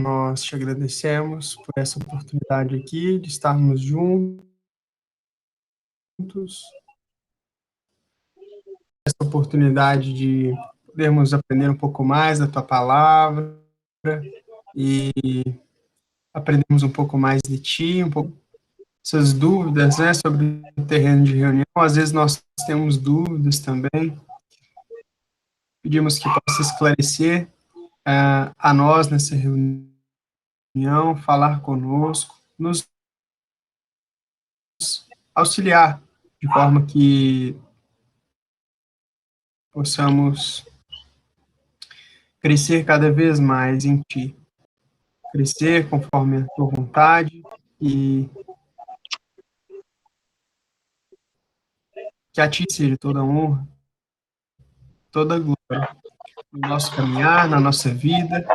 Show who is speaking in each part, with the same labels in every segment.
Speaker 1: nós te agradecemos por essa oportunidade aqui de estarmos juntos, essa oportunidade de podermos aprender um pouco mais da tua palavra e aprendermos um pouco mais de ti, um pouco essas dúvidas, né, sobre o terreno de reunião. Às vezes nós temos dúvidas também. Pedimos que possa esclarecer a nós nessa reunião, falar conosco, nos auxiliar de forma que possamos crescer cada vez mais em Ti, crescer conforme a Tua vontade e que a Ti seja toda a honra, toda a glória no nosso caminhar, na nossa vida,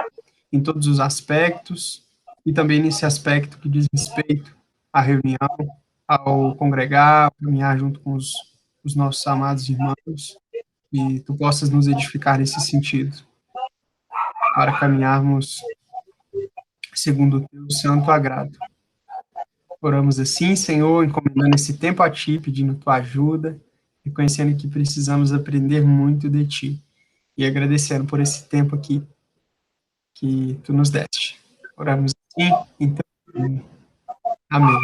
Speaker 1: em todos os aspectos e também nesse aspecto que diz respeito à reunião, ao congregar, ao caminhar junto com os nossos amados irmãos, e Tu possas nos edificar nesse sentido, para caminharmos segundo o Teu santo agrado. Oramos assim, Senhor, encomendando esse tempo a Ti, pedindo Tua ajuda, reconhecendo que precisamos aprender muito de Ti, e agradecendo por esse tempo aqui que Tu nos deste. Oramos assim, então, amém.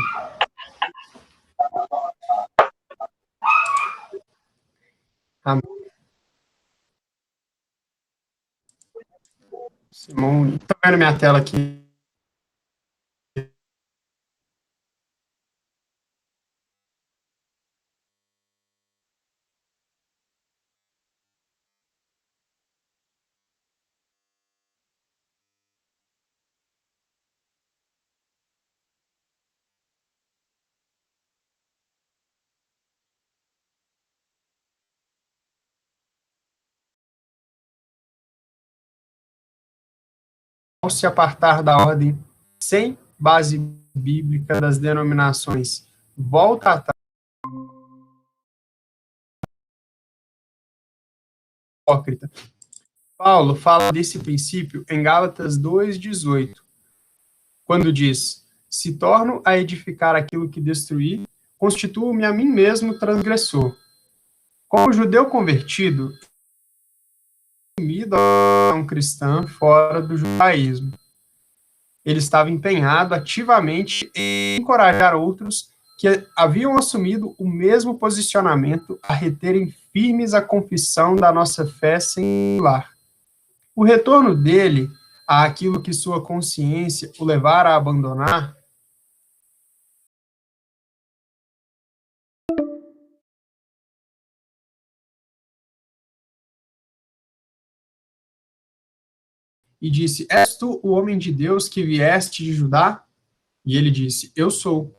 Speaker 1: Amém. Simão, estou vendo minha tela aqui. Ao se apartar da ordem sem base bíblica das denominações, volta atrás. Hipócrita. Paulo fala desse princípio em Gálatas 2:18, quando diz: se torno a edificar aquilo que destruí, constituo-me a mim mesmo transgressor. Como judeu convertido, a um cristão fora do judaísmo. Ele estava empenhado ativamente em encorajar outros que haviam assumido o mesmo posicionamento a reterem firmes a confissão da nossa fé singular. O retorno dele àquilo que sua consciência o levara a abandonar e disse: és tu o homem de Deus que vieste de Judá? E ele disse: eu sou.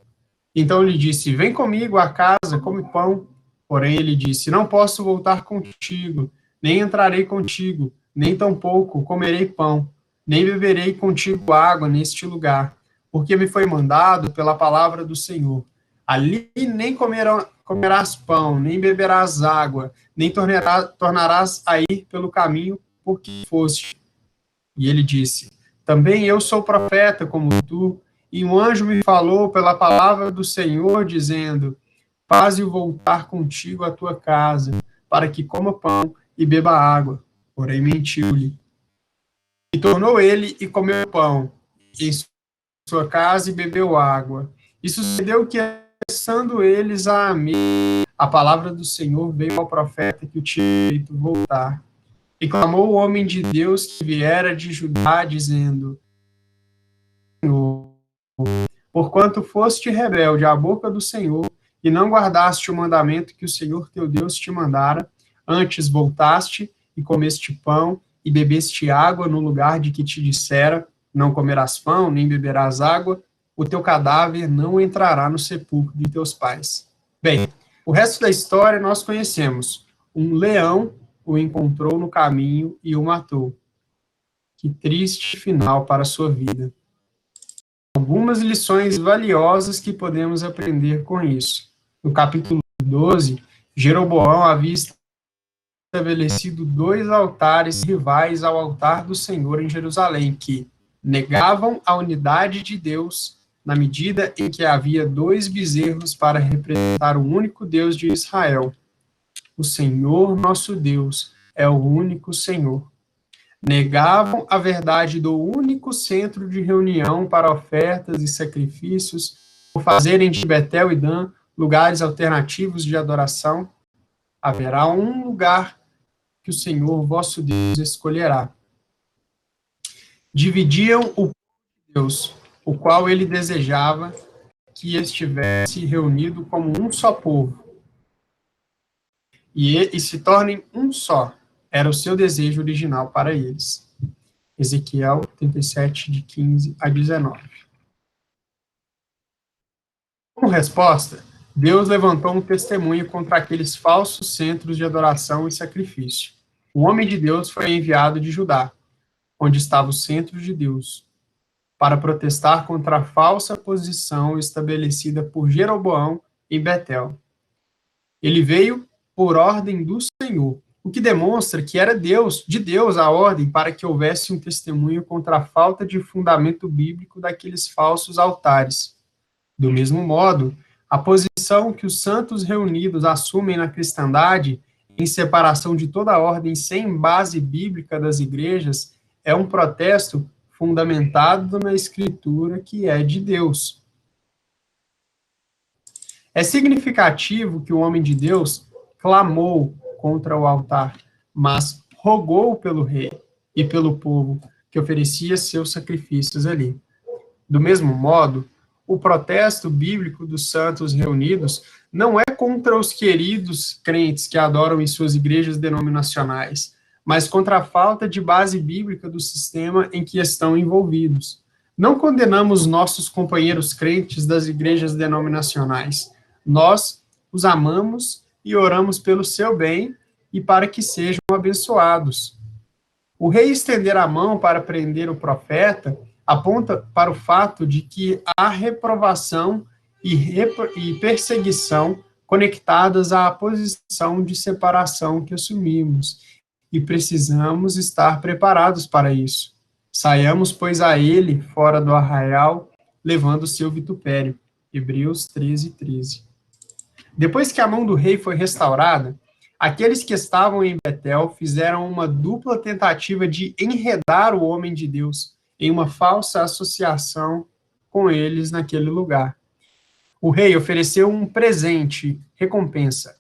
Speaker 1: Então ele disse: vem comigo à casa, come pão. Porém ele disse: não posso voltar contigo, nem entrarei contigo, nem tampouco comerei pão, nem beberei contigo água neste lugar, porque me foi mandado pela palavra do Senhor. Ali nem comerás pão, nem beberás água, nem tornarás a ir pelo caminho por que foste. E ele disse: também eu sou profeta como tu, e um anjo me falou pela palavra do Senhor, dizendo: faze-o voltar contigo à tua casa, para que coma pão e beba água. Porém mentiu-lhe. E tornou ele e comeu pão em sua casa e bebeu água. E sucedeu que, cessando eles a palavra do Senhor veio ao profeta que o tinha feito voltar. E clamou o homem de Deus que viera de Judá, dizendo: porquanto foste rebelde à boca do Senhor, e não guardaste o mandamento que o Senhor teu Deus te mandara, antes voltaste e comeste pão e bebeste água no lugar de que te dissera: não comerás pão, nem beberás água, o teu cadáver não entrará no sepulcro de teus pais. Bem, o resto da história nós conhecemos. Um leão o encontrou no caminho e o matou. Que triste final para a sua vida. Algumas lições valiosas que podemos aprender com isso. No capítulo 12, Jeroboão havia estabelecido 2 altares rivais ao altar do Senhor em Jerusalém, que, Negavam a unidade de Deus na medida em que havia dois bezerros para representar o único Deus de Israel. O Senhor nosso Deus é o único Senhor. Negavam a verdade do único centro de reunião para ofertas e sacrifícios, por fazerem de Betel e Dan lugares alternativos de adoração. Haverá um lugar que o Senhor vosso Deus escolherá. Dividiam o povo de Deus, o qual ele desejava que estivesse reunido como um só povo, e se tornem um só. Era o seu desejo original para eles. Ezequiel 37, de 15 a 19. Como resposta, Deus levantou um testemunho contra aqueles falsos centros de adoração e sacrifício. O homem de Deus foi enviado de Judá, onde estava o centro de Deus, para protestar contra a falsa posição estabelecida por Jeroboão em Betel. Ele veio por ordem do Senhor, o que demonstra que era de Deus a ordem para que houvesse um testemunho contra a falta de fundamento bíblico daqueles falsos altares. Do mesmo modo, a posição que os santos reunidos assumem na cristandade, em separação de toda a ordem sem base bíblica das igrejas, é um protesto fundamentado na Escritura que é de Deus. É significativo que o homem de Deus clamou contra o altar, mas rogou pelo rei e pelo povo que oferecia seus sacrifícios ali. Do mesmo modo, o protesto bíblico dos santos reunidos não é contra os queridos crentes que adoram em suas igrejas denominacionais, mas contra a falta de base bíblica do sistema em que estão envolvidos. Não condenamos nossos companheiros crentes das igrejas denominacionais. Nós os amamos e oramos pelo seu bem e para que sejam abençoados. O rei estender a mão para prender o profeta aponta para o fato de que há reprovação e perseguição conectadas à posição de separação que assumimos, e precisamos estar preparados para isso. Saiamos, pois, a ele fora do arraial, levando o seu vitupério. Hebreus 13, 13. Depois que a mão do rei foi restaurada, aqueles que estavam em Betel fizeram uma dupla tentativa de enredar o homem de Deus em uma falsa associação com eles naquele lugar. O rei ofereceu um presente, recompensa,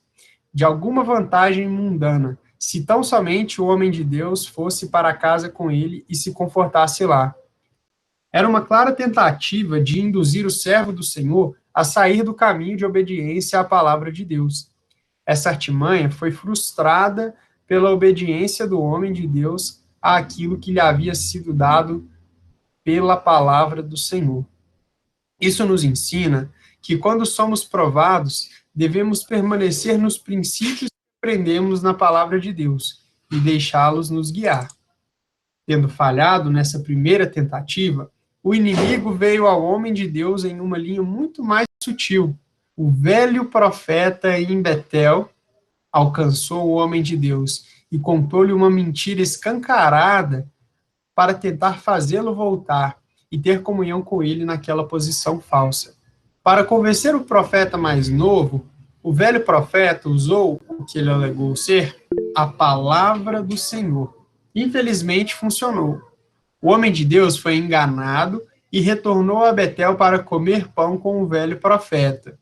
Speaker 1: de alguma vantagem mundana, se tão somente o homem de Deus fosse para casa com ele e se confortasse lá. Era uma clara tentativa de induzir o servo do Senhor a sair do caminho de obediência à palavra de Deus. Essa artimanha foi frustrada pela obediência do homem de Deus àquilo que lhe havia sido dado pela palavra do Senhor. Isso nos ensina que, quando somos provados, devemos permanecer nos princípios que aprendemos na palavra de Deus e deixá-los nos guiar. Tendo falhado nessa primeira tentativa, o inimigo veio ao homem de Deus em uma linha muito mais sutil. O velho profeta em Betel alcançou o homem de Deus e contou-lhe uma mentira escancarada para tentar fazê-lo voltar e ter comunhão com ele naquela posição falsa. Para convencer o profeta mais novo, o velho profeta usou o que ele alegou ser a palavra do Senhor. Infelizmente, funcionou. O homem de Deus foi enganado e retornou a Betel para comer pão com o velho profeta.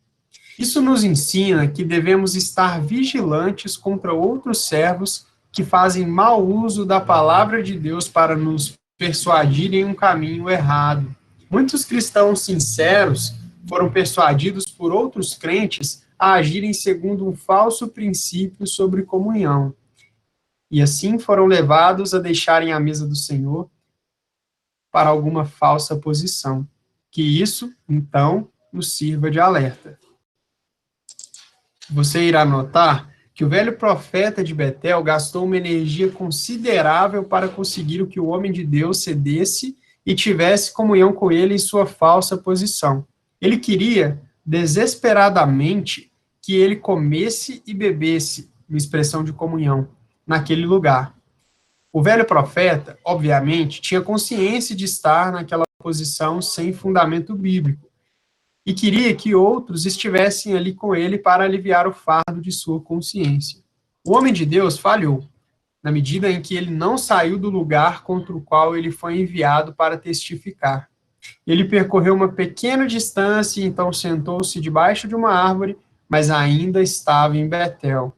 Speaker 1: Isso nos ensina que devemos estar vigilantes contra outros servos que fazem mau uso da palavra de Deus para nos persuadir em um caminho errado. Muitos cristãos sinceros foram persuadidos por outros crentes a agirem segundo um falso princípio sobre comunhão, e assim foram levados a deixarem a mesa do Senhor para alguma falsa posição. Que isso, então, nos sirva de alerta. Você irá notar que o velho profeta de Betel gastou uma energia considerável para conseguir que o homem de Deus cedesse e tivesse comunhão com ele em sua falsa posição. Ele queria, desesperadamente, que ele comesse e bebesse, uma expressão de comunhão, naquele lugar. O velho profeta, obviamente, tinha consciência de estar naquela posição sem fundamento bíblico e queria que outros estivessem ali com ele para aliviar o fardo de sua consciência. O homem de Deus falhou, na medida em que ele não saiu do lugar contra o qual ele foi enviado para testificar. Ele percorreu uma pequena distância e então sentou-se debaixo de uma árvore, mas ainda estava em Betel.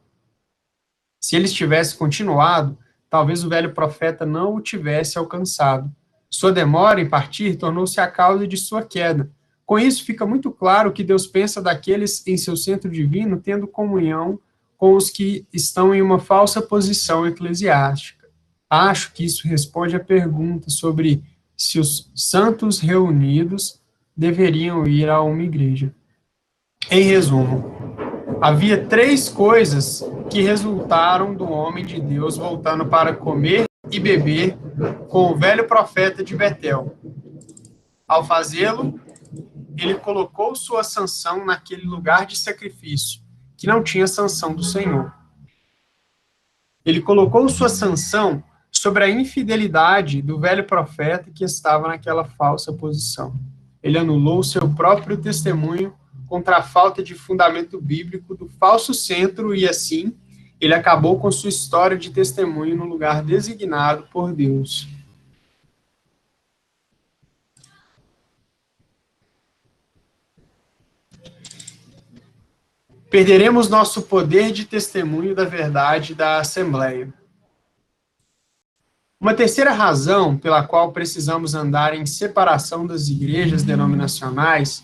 Speaker 1: Se ele tivesse continuado, talvez o velho profeta não o tivesse alcançado. Sua demora em partir tornou-se a causa de sua queda. Com isso, fica muito claro que Deus pensa daqueles em seu centro divino tendo comunhão com os que estão em uma falsa posição eclesiástica. Acho que isso responde à pergunta sobre se os santos reunidos deveriam ir a uma igreja. Em resumo, havia 3 coisas que resultaram do homem de Deus voltando para comer e beber com o velho profeta de Betel. Ao fazê-lo, ele colocou sua sanção naquele lugar de sacrifício, que não tinha sanção do Senhor. Ele colocou sua sanção sobre a infidelidade do velho profeta que estava naquela falsa posição. Ele anulou seu próprio testemunho contra a falta de fundamento bíblico do falso centro e, assim, ele acabou com sua história de testemunho no lugar designado por Deus. Perderemos nosso poder de testemunho da verdade da Assembleia. Uma terceira razão pela qual precisamos andar em separação das igrejas denominacionais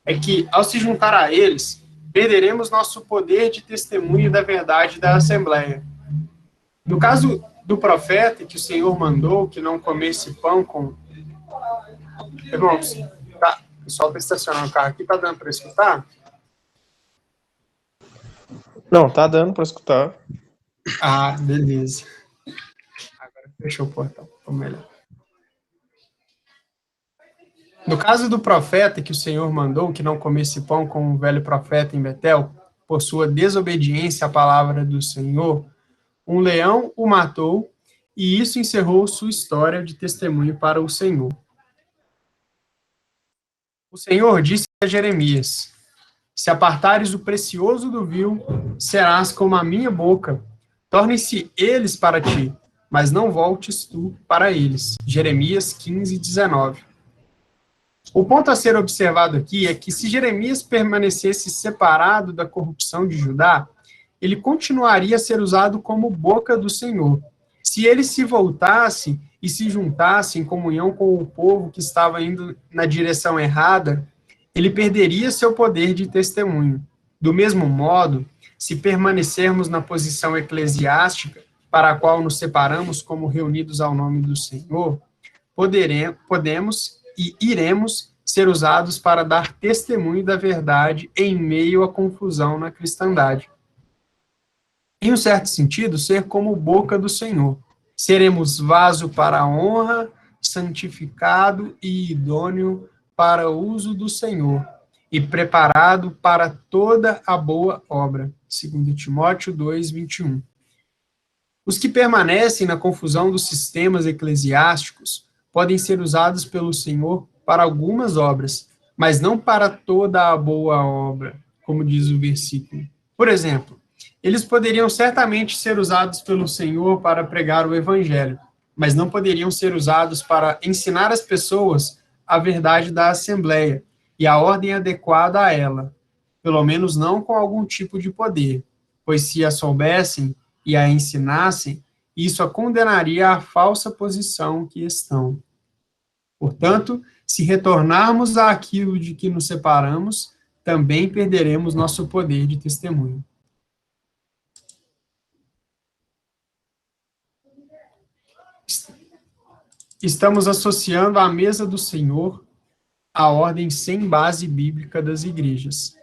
Speaker 1: é que, ao se juntar a eles, perderemos nosso poder de testemunho da verdade da Assembleia. No caso do profeta que o Senhor mandou que não comesse pão com... Irmãos, tá, o pessoal está estacionando o carro aqui, tá dando para escutar?
Speaker 2: Não, tá dando para escutar.
Speaker 1: Ah, beleza. Agora fechou o portão, ficou melhor. No caso do profeta que o Senhor mandou que não comesse pão com o velho profeta em Betel, por sua desobediência à palavra do Senhor, um leão o matou, e isso encerrou sua história de testemunho para o Senhor. O Senhor disse a Jeremias: se apartares o precioso do vil, serás como a minha boca. Tornem-se eles para ti, mas não voltes tu para eles. Jeremias 15, 19. O ponto a ser observado aqui é que se Jeremias permanecesse separado da corrupção de Judá, ele continuaria a ser usado como boca do Senhor. Se ele se voltasse e se juntasse em comunhão com o povo que estava indo na direção errada, ele perderia seu poder de testemunho. Do mesmo modo, se permanecermos na posição eclesiástica, para a qual nos separamos como reunidos ao nome do Senhor, podemos e iremos ser usados para dar testemunho da verdade em meio à confusão na cristandade. Em um certo sentido, ser como boca do Senhor. Seremos vaso para a honra, santificado e idôneo para o uso do Senhor, e preparado para toda a boa obra. 2 Timóteo 2, 21. Os que permanecem na confusão dos sistemas eclesiásticos podem ser usados pelo Senhor para algumas obras, mas não para toda a boa obra, como diz o versículo. Por exemplo, eles poderiam certamente ser usados pelo Senhor para pregar o Evangelho, mas não poderiam ser usados para ensinar as pessoas a verdade da Assembleia e a ordem adequada a ela, pelo menos não com algum tipo de poder, pois se a soubessem e a ensinassem, isso a condenaria à falsa posição que estão. Portanto, se retornarmos àquilo de que nos separamos, também perderemos nosso poder de testemunho. Estamos associando à mesa do Senhor a ordem sem base bíblica das igrejas.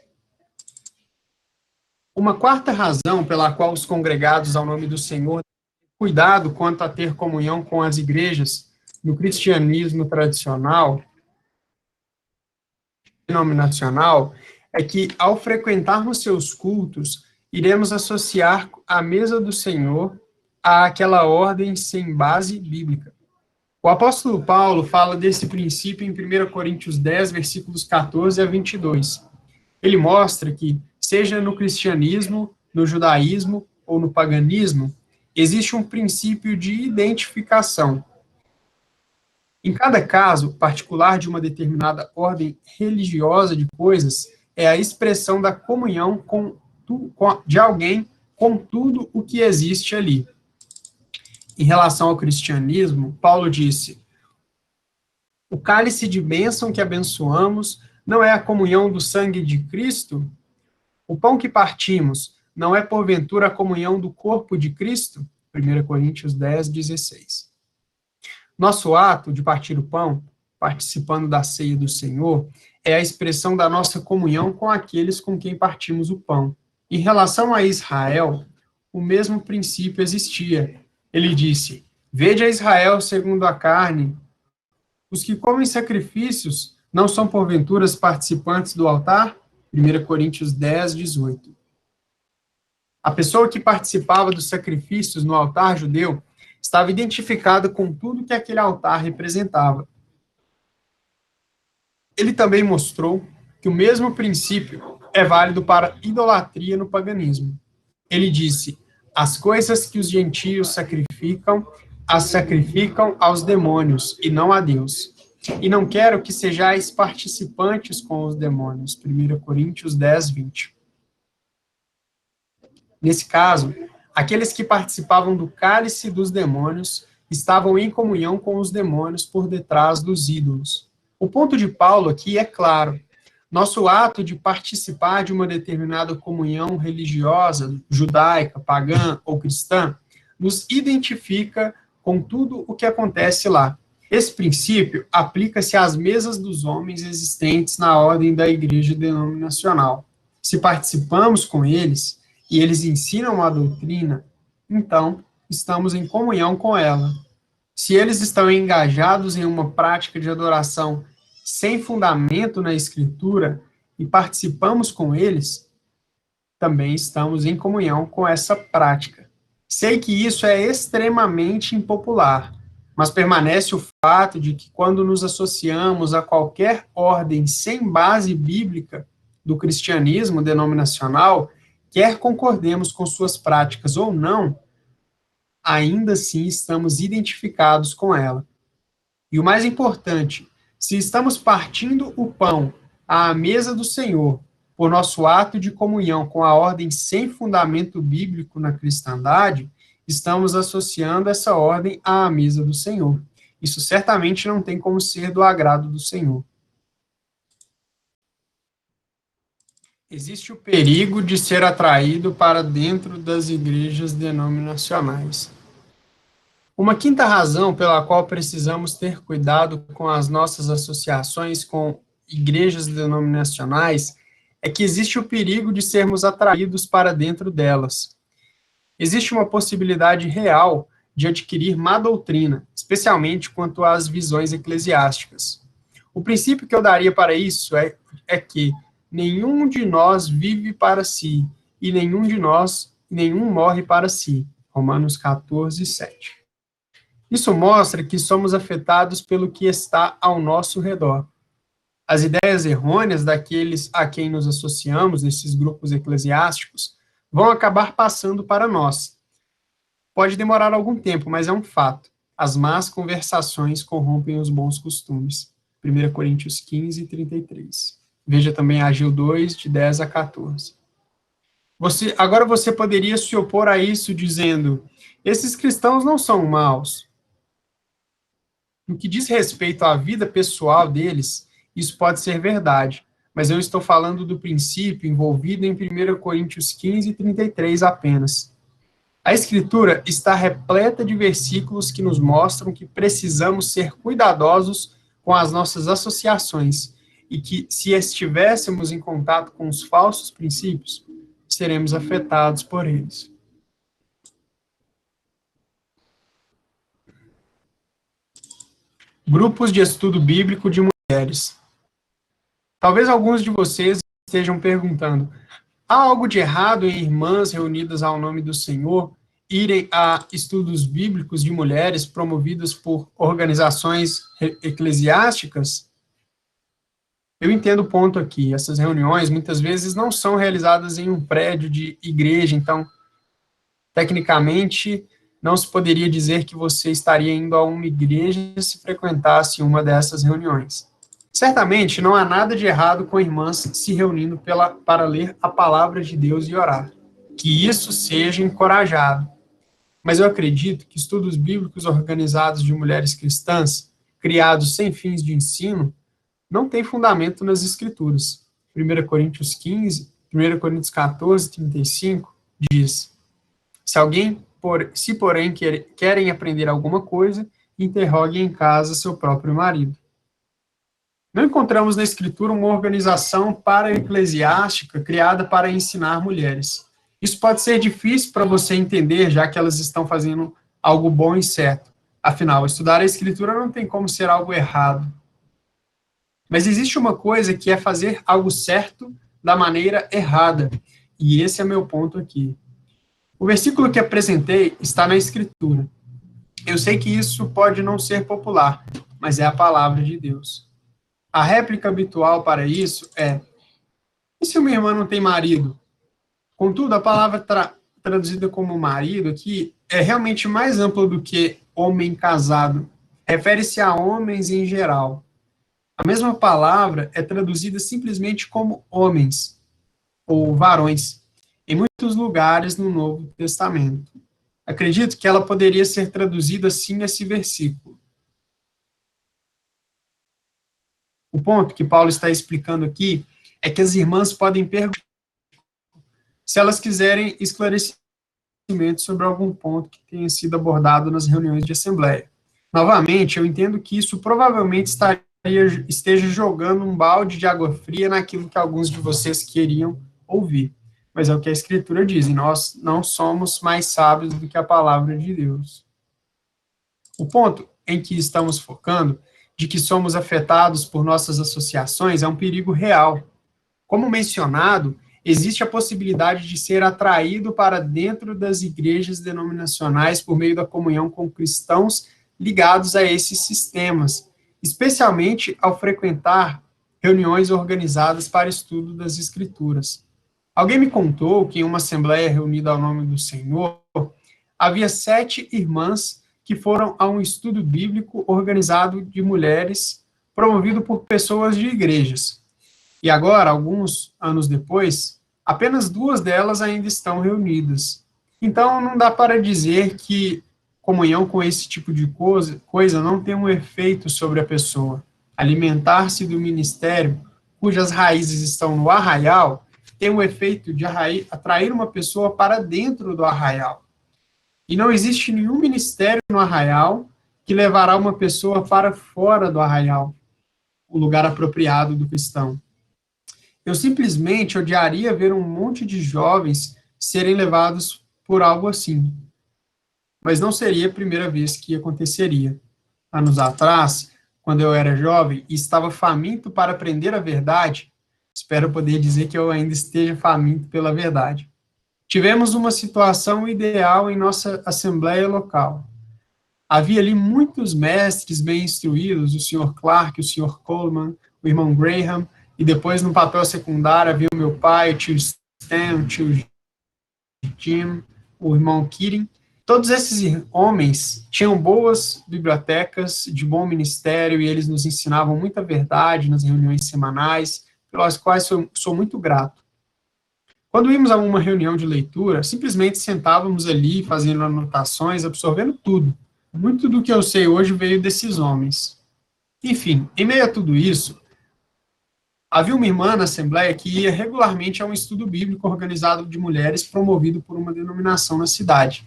Speaker 1: Uma quarta razão pela qual os congregados ao nome do Senhor têm cuidado quanto a ter comunhão com as igrejas no cristianismo tradicional, denominacional, é que, ao frequentarmos seus cultos, iremos associar à mesa do Senhor àquela ordem sem base bíblica. O apóstolo Paulo fala desse princípio em 1 Coríntios 10, versículos 14 a 22. Ele mostra que, seja no cristianismo, no judaísmo ou no paganismo, existe um princípio de identificação. Em cada caso particular de uma determinada ordem religiosa de coisas, é a expressão da comunhão de alguém com tudo o que existe ali. Em relação ao cristianismo, Paulo disse: o cálice de bênção que abençoamos não é a comunhão do sangue de Cristo? O pão que partimos não é porventura a comunhão do corpo de Cristo? 1 Coríntios 10, 16. Nosso ato de partir o pão, participando da ceia do Senhor, é a expressão da nossa comunhão com aqueles com quem partimos o pão. Em relação a Israel, o mesmo princípio existia. Ele disse: vede a Israel segundo a carne. Os que comem sacrifícios não são porventura participantes do altar? 1 Coríntios 10, 18. A pessoa que participava dos sacrifícios no altar judeu estava identificada com tudo que aquele altar representava. Ele também mostrou que o mesmo princípio é válido para idolatria no paganismo. Ele disse: as coisas que os gentios sacrificam, as sacrificam aos demônios e não a Deus. E não quero que sejais participantes com os demônios. 1 Coríntios 10, 20. Nesse caso, aqueles que participavam do cálice dos demônios estavam em comunhão com os demônios por detrás dos ídolos. O ponto de Paulo aqui é claro. Nosso ato de participar de uma determinada comunhão religiosa, judaica, pagã ou cristã, nos identifica com tudo o que acontece lá. Esse princípio aplica-se às mesas dos homens existentes na ordem da igreja denominacional. Se participamos com eles, e eles ensinam a doutrina, então estamos em comunhão com ela. Se eles estão engajados em uma prática de adoração sem fundamento na Escritura e participamos com eles, também estamos em comunhão com essa prática. Sei que isso é extremamente impopular, mas permanece o fato de que quando nos associamos a qualquer ordem sem base bíblica do cristianismo denominacional, quer concordemos com suas práticas ou não, ainda assim estamos identificados com ela. E o mais importante, se estamos partindo o pão à mesa do Senhor, por nosso ato de comunhão com a ordem sem fundamento bíblico na cristandade, estamos associando essa ordem à mesa do Senhor. Isso certamente não tem como ser do agrado do Senhor. Existe o perigo de ser atraído para dentro das igrejas denominacionais. Uma quinta razão pela qual precisamos ter cuidado com as nossas associações com igrejas denominacionais é que existe o perigo de sermos atraídos para dentro delas. Existe uma possibilidade real de adquirir má doutrina, especialmente quanto às visões eclesiásticas. O princípio que eu daria para isso é que nenhum de nós vive para si, e nenhum morre para si. Romanos 14, 7. Isso mostra que somos afetados pelo que está ao nosso redor. As ideias errôneas daqueles a quem nos associamos, nesses grupos eclesiásticos, vão acabar passando para nós. Pode demorar algum tempo, mas é um fato. As más conversações corrompem os bons costumes. 1 Coríntios 15, 33. Veja também Ageu 2, de 10 a 14. Agora você poderia se opor a isso dizendo: esses cristãos não são maus. No que diz respeito à vida pessoal deles, isso pode ser verdade, mas eu estou falando do princípio envolvido em 1 Coríntios 15, 33 apenas. A Escritura está repleta de versículos que nos mostram que precisamos ser cuidadosos com as nossas associações, e que, se estivéssemos em contato com os falsos princípios, seremos afetados por eles. Grupos de estudo bíblico de mulheres. Talvez alguns de vocês estejam perguntando: há algo de errado em irmãs reunidas ao nome do Senhor irem a estudos bíblicos de mulheres promovidos por organizações eclesiásticas, eu entendo o ponto aqui. Essas reuniões, muitas vezes, não são realizadas em um prédio de igreja, então, tecnicamente, não se poderia dizer que você estaria indo a uma igreja se frequentasse uma dessas reuniões. Certamente, não há nada de errado com irmãs se reunindo para ler a palavra de Deus e orar. Que isso seja encorajado. Mas eu acredito que estudos bíblicos organizados de mulheres cristãs, criados sem fins de ensino, não têm fundamento nas Escrituras. 1 Coríntios 15, 1 Coríntios 14, 35, diz: se porém querem aprender alguma coisa, interroguem em casa seu próprio marido. Não encontramos na Escritura uma organização para-eclesiástica criada para ensinar mulheres. Isso pode ser difícil para você entender, já que elas estão fazendo algo bom e certo. Afinal, estudar a Escritura não tem como ser algo errado. Mas existe uma coisa que é fazer algo certo da maneira errada. E esse é meu ponto aqui. O versículo que apresentei está na Escritura. Eu sei que isso pode não ser popular, mas é a palavra de Deus. A réplica habitual para isso é: e se uma irmã não tem marido? Contudo, a palavra traduzida como marido aqui é realmente mais ampla do que homem casado. Refere-se a homens em geral. A mesma palavra é traduzida simplesmente como homens, ou varões, em muitos lugares no Novo Testamento. Acredito que ela poderia ser traduzida assim nesse versículo. O ponto que Paulo está explicando aqui é que as irmãs podem perguntar se elas quiserem esclarecimento sobre algum ponto que tenha sido abordado nas reuniões de assembleia. Novamente, eu entendo que isso provavelmente esteja jogando um balde de água fria naquilo que alguns de vocês queriam ouvir. Mas é o que a Escritura diz, e nós não somos mais sábios do que a palavra de Deus. O ponto em que estamos focando, de que somos afetados por nossas associações, é um perigo real. Como mencionado, existe a possibilidade de ser atraído para dentro das igrejas denominacionais por meio da comunhão com cristãos ligados a esses sistemas, especialmente ao frequentar reuniões organizadas para estudo das Escrituras. Alguém me contou que em uma assembleia reunida ao nome do Senhor, havia 7 irmãs que foram a um estudo bíblico organizado de mulheres, promovido por pessoas de igrejas. E agora, alguns anos depois, apenas 2 delas ainda estão reunidas. Então, não dá para dizer que comunhão com esse tipo de coisa não tem um efeito sobre a pessoa. Alimentar-se do ministério, cujas raízes estão no arraial, tem o efeito de atrair uma pessoa para dentro do arraial. E não existe nenhum ministério no arraial que levará uma pessoa para fora do arraial, o lugar apropriado do cristão. Eu simplesmente odiaria ver um monte de jovens serem levados por algo assim. Mas não seria a primeira vez que aconteceria. Anos atrás, quando eu era jovem e estava faminto para aprender a verdade, espero poder dizer que eu ainda esteja faminto pela verdade. Tivemos uma situação ideal em nossa assembleia local. Havia ali muitos mestres bem instruídos, o Sr. Clark, o Sr. Coleman, o irmão Graham, e depois no papel secundário havia o meu pai, o tio Stan, o tio Jim, o irmão Keating. Todos esses homens tinham boas bibliotecas, de bom ministério, e eles nos ensinavam muita verdade nas reuniões semanais, pelas quais sou muito grato. Quando íamos a uma reunião de leitura, simplesmente sentávamos ali, fazendo anotações, absorvendo tudo. Muito do que eu sei hoje veio desses homens. Enfim, em meio a tudo isso, havia uma irmã na Assembleia que ia regularmente a um estudo bíblico organizado de mulheres promovido por uma denominação na cidade.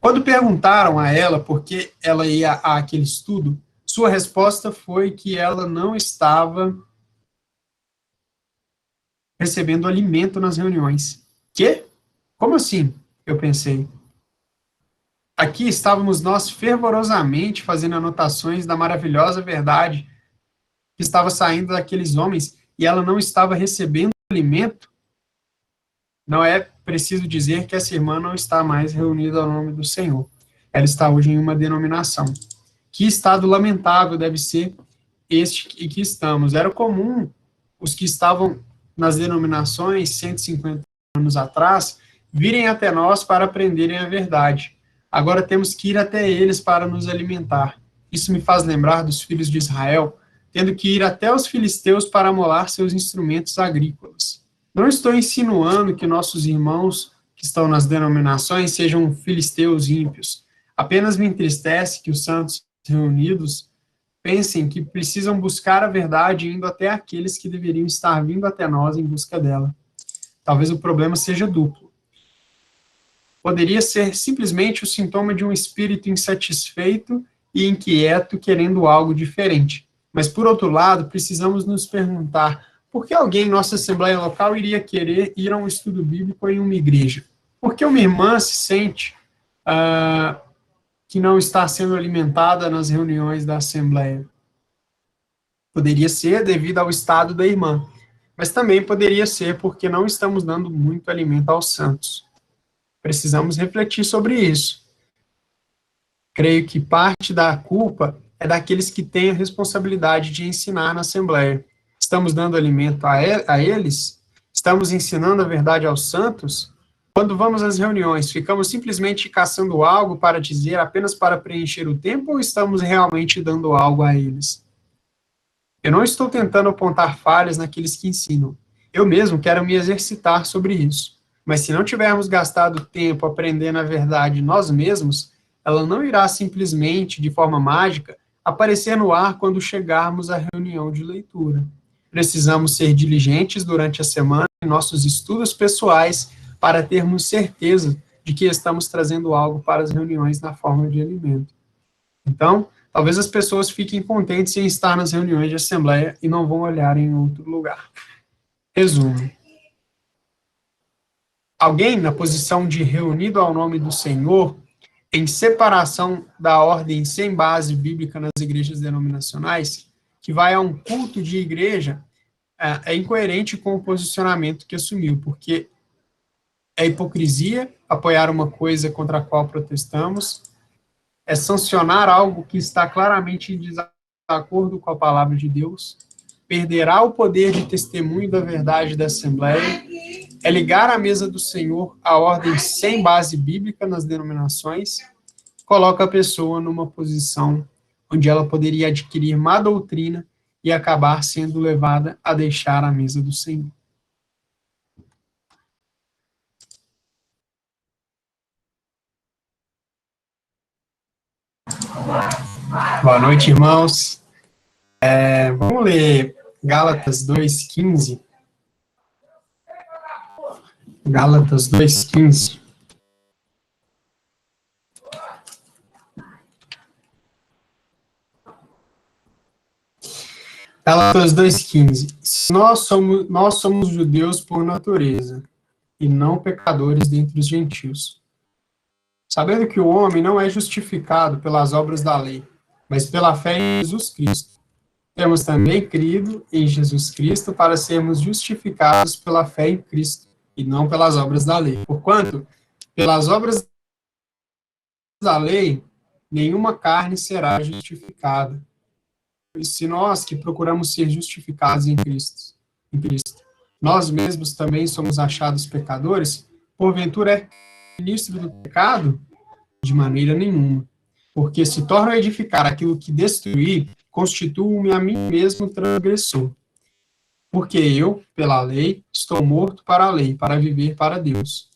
Speaker 1: Quando perguntaram a ela por que ela ia àquele estudo, sua resposta foi que ela não estava recebendo alimento nas reuniões. Quê? Como assim? Eu pensei. Aqui estávamos nós fervorosamente fazendo anotações da maravilhosa verdade que estava saindo daqueles homens e ela não estava recebendo alimento? Não é preciso dizer que essa irmã não está mais reunida ao nome do Senhor. Ela está hoje em uma denominação. Que estado lamentável deve ser este em que estamos. Era comum os que estavam nas denominações 150 anos atrás virem até nós para aprenderem a verdade. Agora temos que ir até eles para nos alimentar. Isso me faz lembrar dos filhos de Israel, tendo que ir até os filisteus para amolar seus instrumentos agrícolas. Não estou insinuando que nossos irmãos que estão nas denominações sejam filisteus ímpios. Apenas me entristece que os santos reunidos pensem que precisam buscar a verdade indo até aqueles que deveriam estar vindo até nós em busca dela. Talvez o problema seja duplo. Poderia ser simplesmente o sintoma de um espírito insatisfeito e inquieto querendo algo diferente. Mas, por outro lado, precisamos nos perguntar por que alguém em nossa assembleia local iria querer ir a um estudo bíblico em uma igreja? Por que uma irmã se sente que não está sendo alimentada nas reuniões da assembleia? Poderia ser devido ao estado da irmã, mas também poderia ser porque não estamos dando muito alimento aos santos. Precisamos refletir sobre isso. Creio que parte da culpa é daqueles que têm a responsabilidade de ensinar na assembleia. Estamos dando alimento a eles? Estamos ensinando a verdade aos santos? Quando vamos às reuniões, ficamos simplesmente caçando algo para dizer apenas para preencher o tempo ou estamos realmente dando algo a eles? Eu não estou tentando apontar falhas naqueles que ensinam. Eu mesmo quero me exercitar sobre isso. Mas se não tivermos gastado tempo aprendendo a verdade nós mesmos, ela não irá simplesmente, de forma mágica, aparecer no ar quando chegarmos à reunião de leitura. Precisamos ser diligentes durante a semana em nossos estudos pessoais para termos certeza de que estamos trazendo algo para as reuniões na forma de alimento. Então, talvez as pessoas fiquem contentes em estar nas reuniões de assembleia e não vão olhar em outro lugar. Resumo. Alguém na posição de reunido ao nome do Senhor, em separação da ordem sem base bíblica nas igrejas denominacionais, que vai a um culto de igreja, é incoerente com o posicionamento que assumiu, porque é hipocrisia apoiar uma coisa contra a qual protestamos, é sancionar algo que está claramente em desacordo com a palavra de Deus, perderá o poder de testemunho da verdade da Assembleia, é ligar à mesa do Senhor a ordem sem base bíblica nas denominações, coloca a pessoa numa posição onde ela poderia adquirir má doutrina e acabar sendo levada a deixar a mesa do Senhor. Boa noite, irmãos. Vamos ler Gálatas 2,15. Gálatas 2,15. Gálatas 2,15. Nós somos judeus por natureza, e não pecadores dentre os gentios. Sabendo que o homem não é justificado pelas obras da lei, mas pela fé em Jesus Cristo. Temos também crido em Jesus Cristo para sermos justificados pela fé em Cristo, e não pelas obras da lei. Porquanto, pelas obras da lei, nenhuma carne será justificada. E se nós que procuramos ser justificados em Cristo, nós mesmos também somos achados pecadores, porventura é ministro do pecado? De maneira nenhuma. Porque se torno a edificar aquilo que destruí, constituo-me a mim mesmo transgressor. Porque eu, pela lei, estou morto para a lei, para viver para Deus.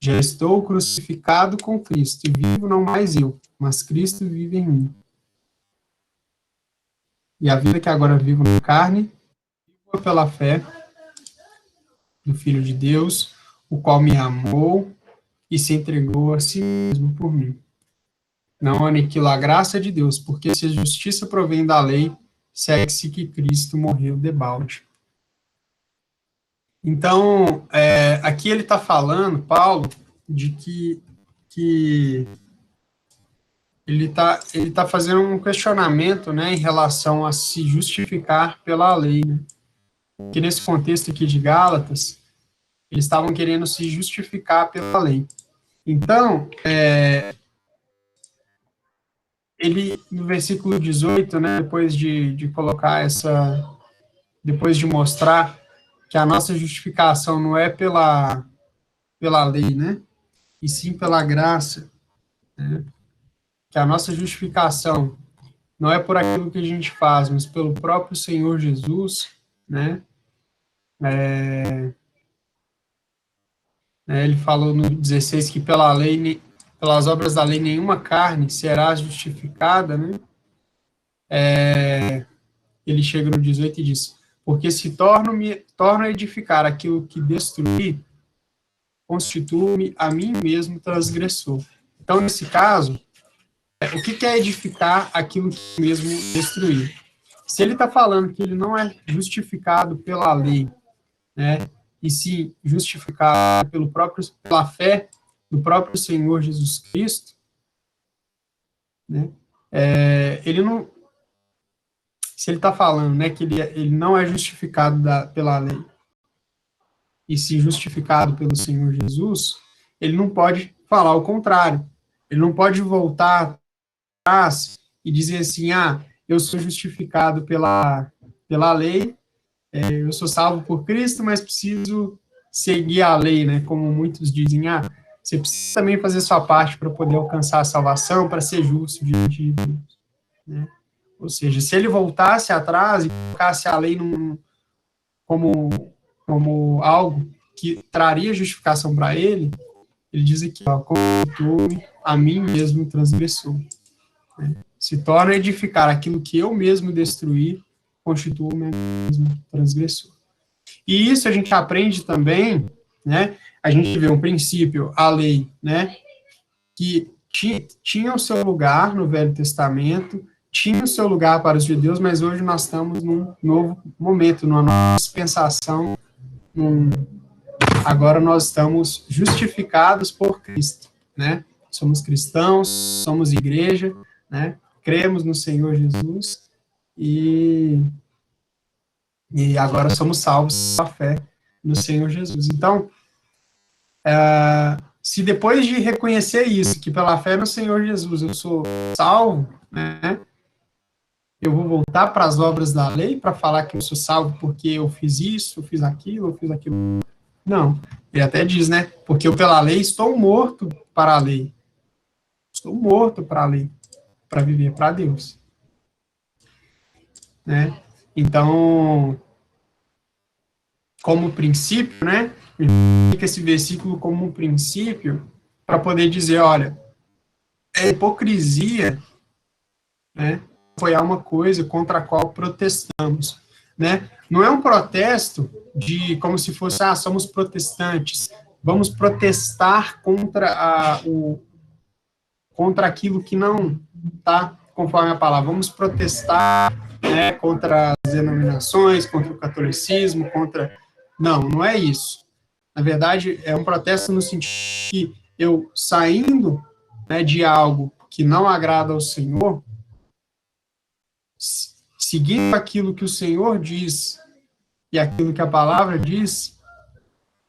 Speaker 1: Já estou crucificado com Cristo, e vivo não mais eu, mas Cristo vive em mim. E a vida que agora vivo na carne, vivo pela fé do Filho de Deus, o qual me amou e se entregou a si mesmo por mim. Não aniquilo a graça de Deus, porque se a justiça provém da lei, segue-se que Cristo morreu debalde. Então, aqui ele está falando, Paulo, de que ele tá fazendo um questionamento, né, em relação a se justificar pela lei, né? Que nesse contexto aqui de Gálatas, Eles estavam querendo se justificar pela lei. Então, ele, no versículo 18, né, depois de colocar depois de mostrar que a nossa justificação não é pela lei, né, e sim pela graça, né, que a nossa justificação não é por aquilo que a gente faz, mas pelo próprio Senhor Jesus, né, ele falou no 16 que pelas obras da lei nenhuma carne será justificada, né, ele chega no 18 e diz, porque se torno a edificar aquilo que destruí, constituo-me a mim mesmo transgressor. Então, nesse caso, o que é edificar aquilo que mesmo destruir? Se ele está falando que ele não é justificado pela lei, né, e sim justificado pela fé do próprio Senhor Jesus Cristo, né, ele não, se ele está falando, né, que ele não é justificado pela lei, e se justificado pelo Senhor Jesus, ele não pode falar o contrário. Ele não pode voltar atrás e dizer assim, eu sou justificado pela lei, eu sou salvo por Cristo, mas preciso seguir a lei, né? Como muitos dizem, você precisa também fazer sua parte para poder alcançar a salvação, para ser justo diante de Deus, né? Ou seja, se ele voltasse atrás e colocasse a lei como algo que traria justificação para ele, ele diz aqui, constitui a mim mesmo transgressor. Né? Se torna a edificar aquilo que eu mesmo destruí, constituo me mesmo transgressor. E isso a gente aprende também, né? A gente vê um princípio, a lei, né? Que tinha o seu lugar no Velho Testamento, tinha o seu lugar para os judeus, mas hoje nós estamos num novo momento, numa nova dispensação, agora nós estamos justificados por Cristo, né? Somos cristãos, somos igreja, né? Cremos no Senhor Jesus e agora somos salvos pela fé no Senhor Jesus. Então, se depois de reconhecer isso, que pela fé no Senhor Jesus eu sou salvo, né? Eu vou voltar para as obras da lei para falar que eu sou salvo porque eu fiz isso, eu fiz aquilo. Não. Ele até diz, né? Porque eu pela lei estou morto para a lei. Estou morto para a lei, para viver para Deus. Né? Então, como princípio, né? Fica esse versículo como um princípio para poder dizer, olha, é hipocrisia, né? Apoiar uma coisa contra a qual protestamos, né? Não é um protesto de como se fosse, somos protestantes, vamos protestar contra aquilo que não está conforme a palavra, vamos protestar, né, contra as denominações, contra o catolicismo, não é isso. Na verdade, é um protesto no sentido que eu saindo, né, de algo que não agrada ao Senhor, seguindo aquilo que o Senhor diz e aquilo que a palavra diz,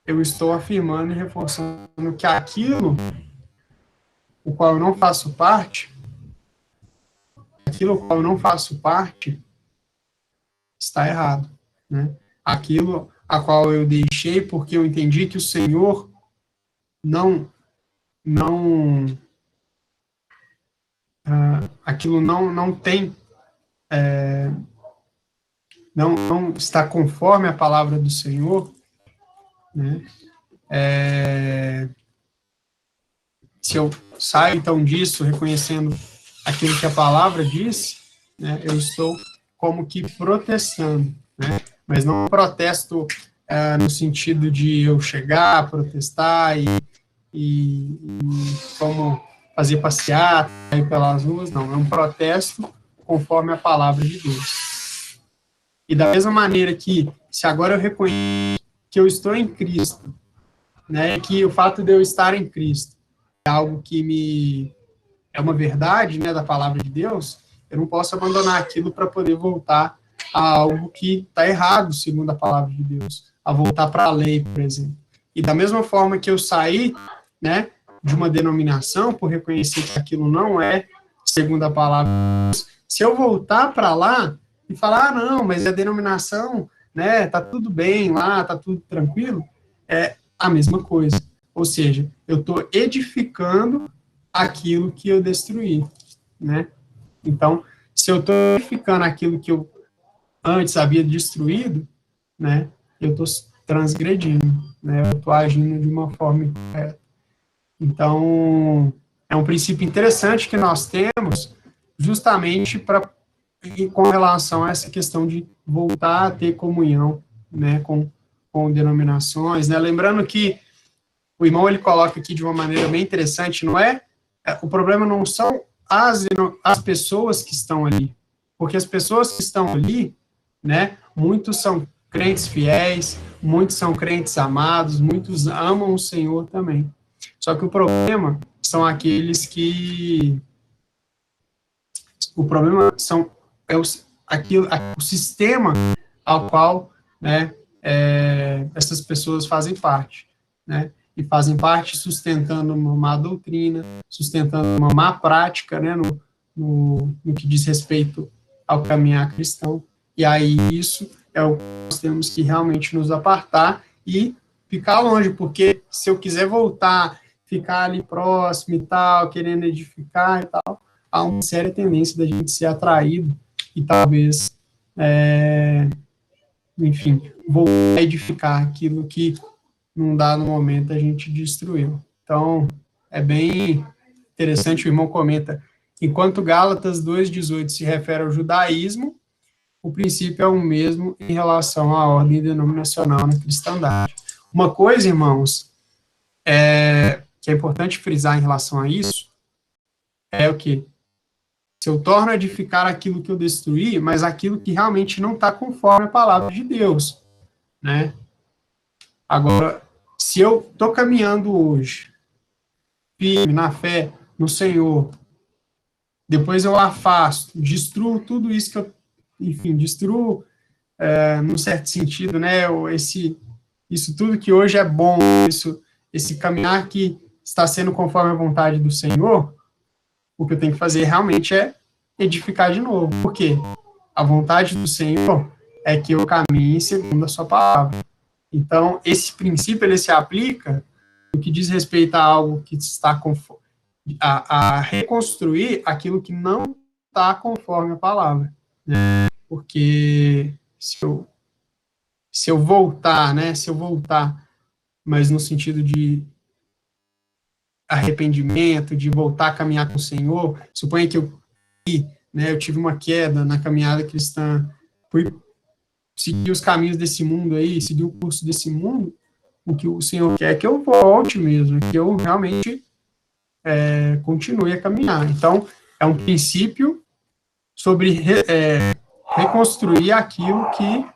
Speaker 1: eu estou afirmando e reforçando que aquilo o qual eu não faço parte, está errado, né? Aquilo a qual eu deixei porque eu entendi que o Senhor aquilo não tem não está conforme a palavra do Senhor, né? Se eu saio, então, disso, reconhecendo aquilo que a palavra diz, né, eu estou como que protestando, né? Mas não protesto no sentido de eu chegar, protestar e como fazer passeata, ir pelas ruas, não. É um protesto conforme a palavra de Deus. E da mesma maneira que, se agora eu reconheço que eu estou em Cristo, né, que o fato de eu estar em Cristo é algo que é uma verdade, né, da palavra de Deus, eu não posso abandonar aquilo para poder voltar a algo que está errado, segundo a palavra de Deus, a voltar para a lei, por exemplo. E da mesma forma que eu saí, né, de uma denominação por reconhecer que aquilo não é segundo a palavra de Deus, se eu voltar para lá e falar, não, mas a denominação, né, tá tudo bem lá, tá tudo tranquilo, é a mesma coisa. Ou seja, eu estou edificando aquilo que eu destruí, né? Então, se eu estou edificando aquilo que eu antes havia destruído, né, eu estou transgredindo, né, eu estou agindo de uma forma incorreta. Então, é um princípio interessante que nós temos justamente com relação a essa questão de voltar a ter comunhão, né, com denominações, né, lembrando que o irmão ele coloca aqui de uma maneira bem interessante, não é? O problema não são as pessoas que estão ali, porque as pessoas que estão ali, né, muitos são crentes fiéis, muitos são crentes amados, muitos amam o Senhor também. Só que o problema são aqueles que o problema é o sistema ao qual, né, essas pessoas fazem parte, né, e fazem parte sustentando uma má doutrina, sustentando uma má prática, né, no que diz respeito ao caminhar cristão, e aí isso é o que nós temos que realmente nos apartar e ficar longe, porque se eu quiser voltar, ficar ali próximo e tal, querendo edificar e tal, há uma séria tendência da gente ser atraído e talvez, enfim, voltar a edificar aquilo que num dado momento a gente destruiu. Então, é bem interessante, o irmão comenta, enquanto Gálatas 2,18 se refere ao judaísmo, o princípio é o mesmo em relação à ordem denominacional na cristandade. Uma coisa, irmãos, que é importante frisar em relação a isso, é o que? Se eu torno a edificar aquilo que eu destruí, mas aquilo que realmente não está conforme a palavra de Deus, né? Agora, se eu estou caminhando hoje, firme na fé no Senhor, depois eu afasto, destruo tudo isso que eu, enfim, destruo, num certo sentido, né? Isso tudo que hoje é bom, esse caminhar que está sendo conforme a vontade do Senhor, o que eu tenho que fazer realmente é edificar de novo. Por quê? A vontade do Senhor é que eu caminhe segundo a sua palavra. Então, esse princípio, ele se aplica no que diz respeito a algo que está a reconstruir aquilo que não está conforme a palavra. Né? Porque se eu voltar, né, se eu voltar, mas no sentido de arrependimento, de voltar a caminhar com o Senhor, suponha que eu tive uma queda na caminhada cristã, fui seguir os caminhos desse mundo aí, seguir o curso desse mundo, o que o Senhor quer é que eu volte mesmo, que eu realmente continue a caminhar. Então, é um princípio sobre reconstruir aquilo que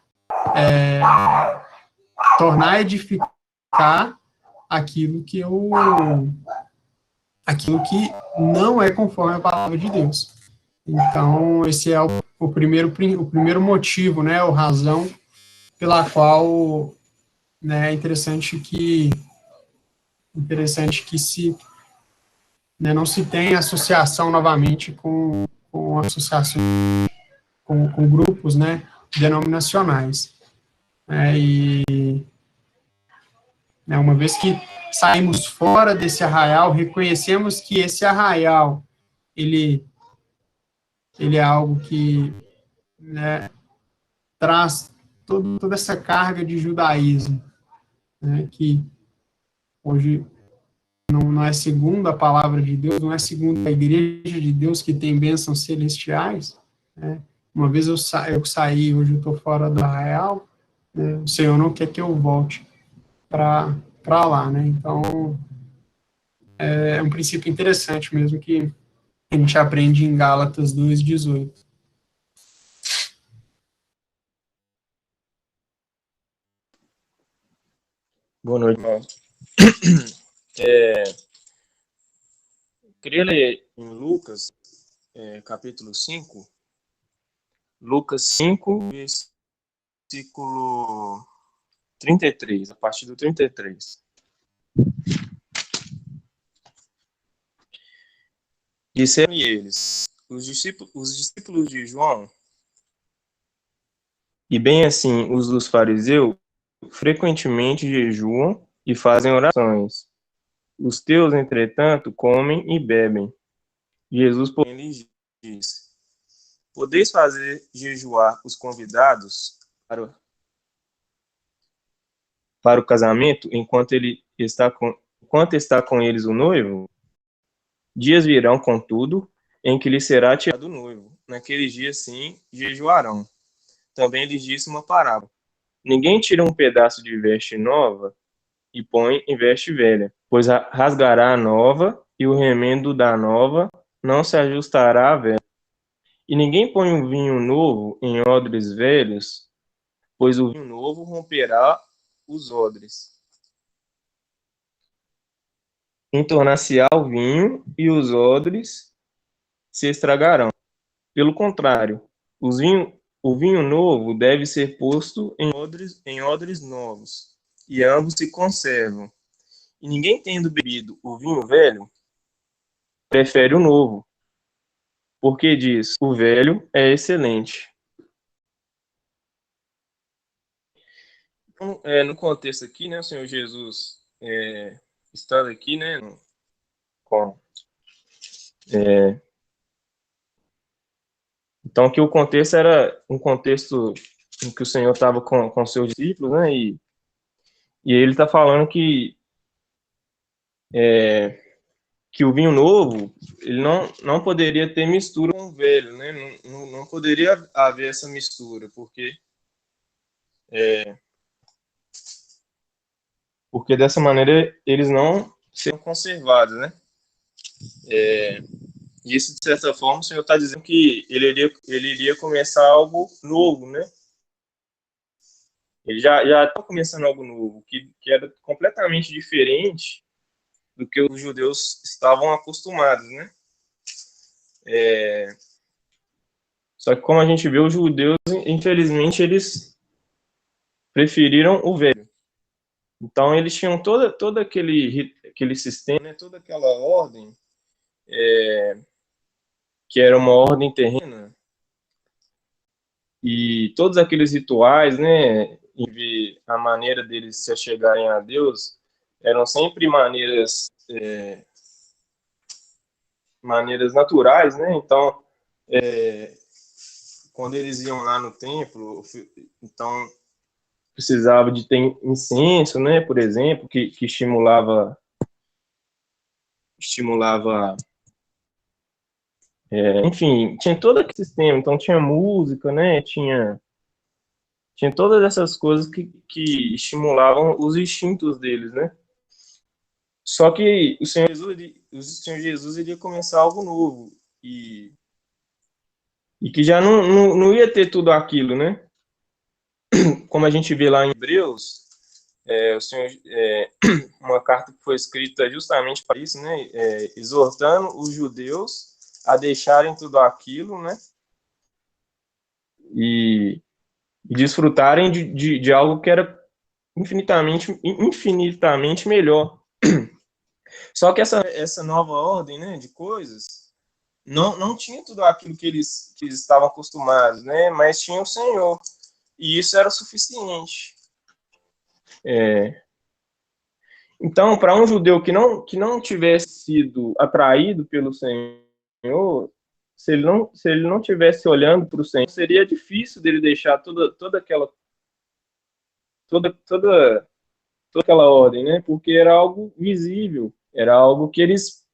Speaker 1: tornar a edificar aquilo que não é conforme a palavra de Deus. Então, esse é o primeiro motivo, né, a razão pela qual, né, é interessante que não se tenha associação novamente com associações, com grupos, né, denominacionais. Uma vez que saímos fora desse arraial, reconhecemos que esse arraial, ele é algo que, né, traz toda essa carga de judaísmo, né, que hoje não é segundo a palavra de Deus, não é segundo a igreja de Deus que tem bênçãos celestiais, né? Uma vez eu saí, hoje eu estou fora do arraial, né? O Senhor não quer que eu volte para lá, né? Então, é um princípio interessante mesmo que a gente aprende em Gálatas 2,18.
Speaker 2: Boa noite, irmão. Queria ler em Lucas, capítulo 5. Lucas 5, versículo 33, a partir do 33. Disseram-lhe eles, os discípulos de João, e bem assim os dos fariseus, frequentemente jejuam e fazem orações. Os teus, entretanto, comem e bebem. Jesus, porém, lhes disse: Podeis fazer jejuar os convidados para o casamento enquanto está com eles o noivo? Dias virão, contudo, em que lhe será tirado o noivo. Naqueles dias, sim, jejuarão. Também lhes disse uma parábola. Ninguém tira um pedaço de veste nova e põe em veste velha, pois rasgará a nova, e o remendo da nova não se ajustará à velha. E ninguém põe um vinho novo em odres velhos, pois o vinho novo romperá os odres. Entornar-se-á o vinho, e os odres se estragarão. Pelo contrário, o vinho novo deve ser posto em odres novos, e ambos se conservam. E ninguém, tendo bebido o vinho velho, prefere o novo, porque diz: o velho é excelente. Então, no contexto aqui, né, o Senhor Jesus estando aqui, né, com, então que o contexto era um contexto em que o Senhor estava com seus discípulos, né, e ele está falando que o vinho novo ele não poderia ter mistura com o velho, né, não poderia haver essa mistura, porque dessa maneira eles não seriam conservados, né? E isso, de certa forma, o Senhor está dizendo que ele iria começar algo novo, né? Ele já está começando algo novo, que era completamente diferente do que os judeus estavam acostumados, né? Só que, como a gente vê, os judeus, infelizmente, eles preferiram o velho. Então, eles tinham todo aquele sistema, né? Toda aquela ordem, que era uma ordem terrena, e todos aqueles rituais, né, em ver a maneira deles se achegarem a Deus, eram sempre maneiras naturais, né? Então, quando eles iam lá no templo, então precisava de ter incenso, né, por exemplo, que estimulava, enfim, tinha todo aquele sistema. Então tinha música, né, tinha todas essas coisas que estimulavam os instintos deles, né? Só que o Senhor Jesus iria começar algo novo e que já não ia ter tudo aquilo, né? Como a gente vê lá em Hebreus, o Senhor, uma carta que foi escrita justamente para isso, né? Exortando os judeus a deixarem tudo aquilo, né? E desfrutarem de algo que era infinitamente melhor. Só que essa nova ordem, né, de coisas não tinha tudo aquilo que eles estavam acostumados, né? Mas tinha o Senhor. E isso era suficiente. Então, para um judeu que não tivesse sido atraído pelo Senhor, se ele não tivesse olhando para o Senhor, seria difícil dele deixar toda aquela ordem, né? Porque era algo visível, era algo que eles.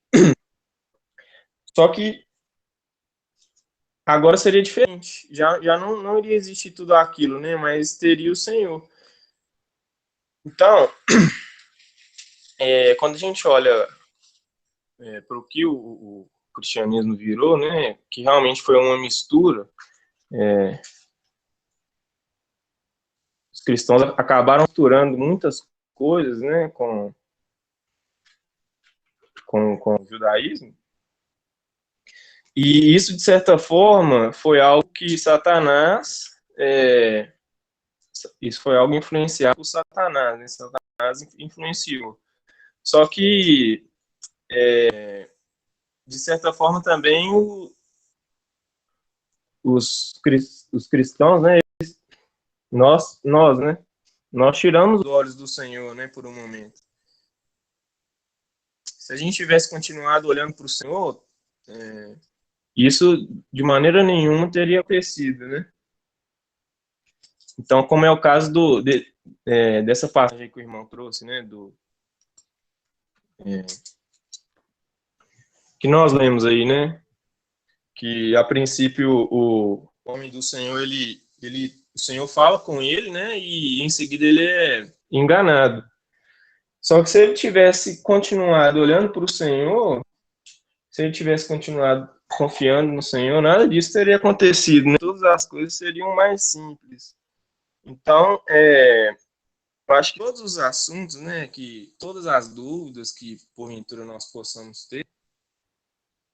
Speaker 2: Só que agora seria diferente. Já não iria existir tudo aquilo, né? Mas teria o Senhor. Então, quando a gente olha para o que o cristianismo virou, né? Que realmente foi uma mistura. Os cristãos acabaram misturando muitas coisas, né? Com o judaísmo. E isso, de certa forma, foi algo que Satanás. Isso foi algo influenciado por Satanás, né? Satanás influenciou. Só que, de certa forma, também os cristãos, né, né, nós tiramos os olhos do Senhor, né, por um momento. Se a gente tivesse continuado olhando para o Senhor, isso de maneira nenhuma teria acontecido, né? Então, como é o caso dessa passagem que o irmão trouxe, né, que nós lemos aí, né, que a princípio o homem do Senhor, o Senhor fala com ele, né, e em seguida ele é enganado. Só que se ele tivesse continuado olhando para o Senhor, se ele tivesse continuado confiando no Senhor, nada disso teria acontecido, né? Todas as coisas seriam mais simples. Então, eu acho que todos os assuntos, né, que todas as dúvidas que porventura nós possamos ter,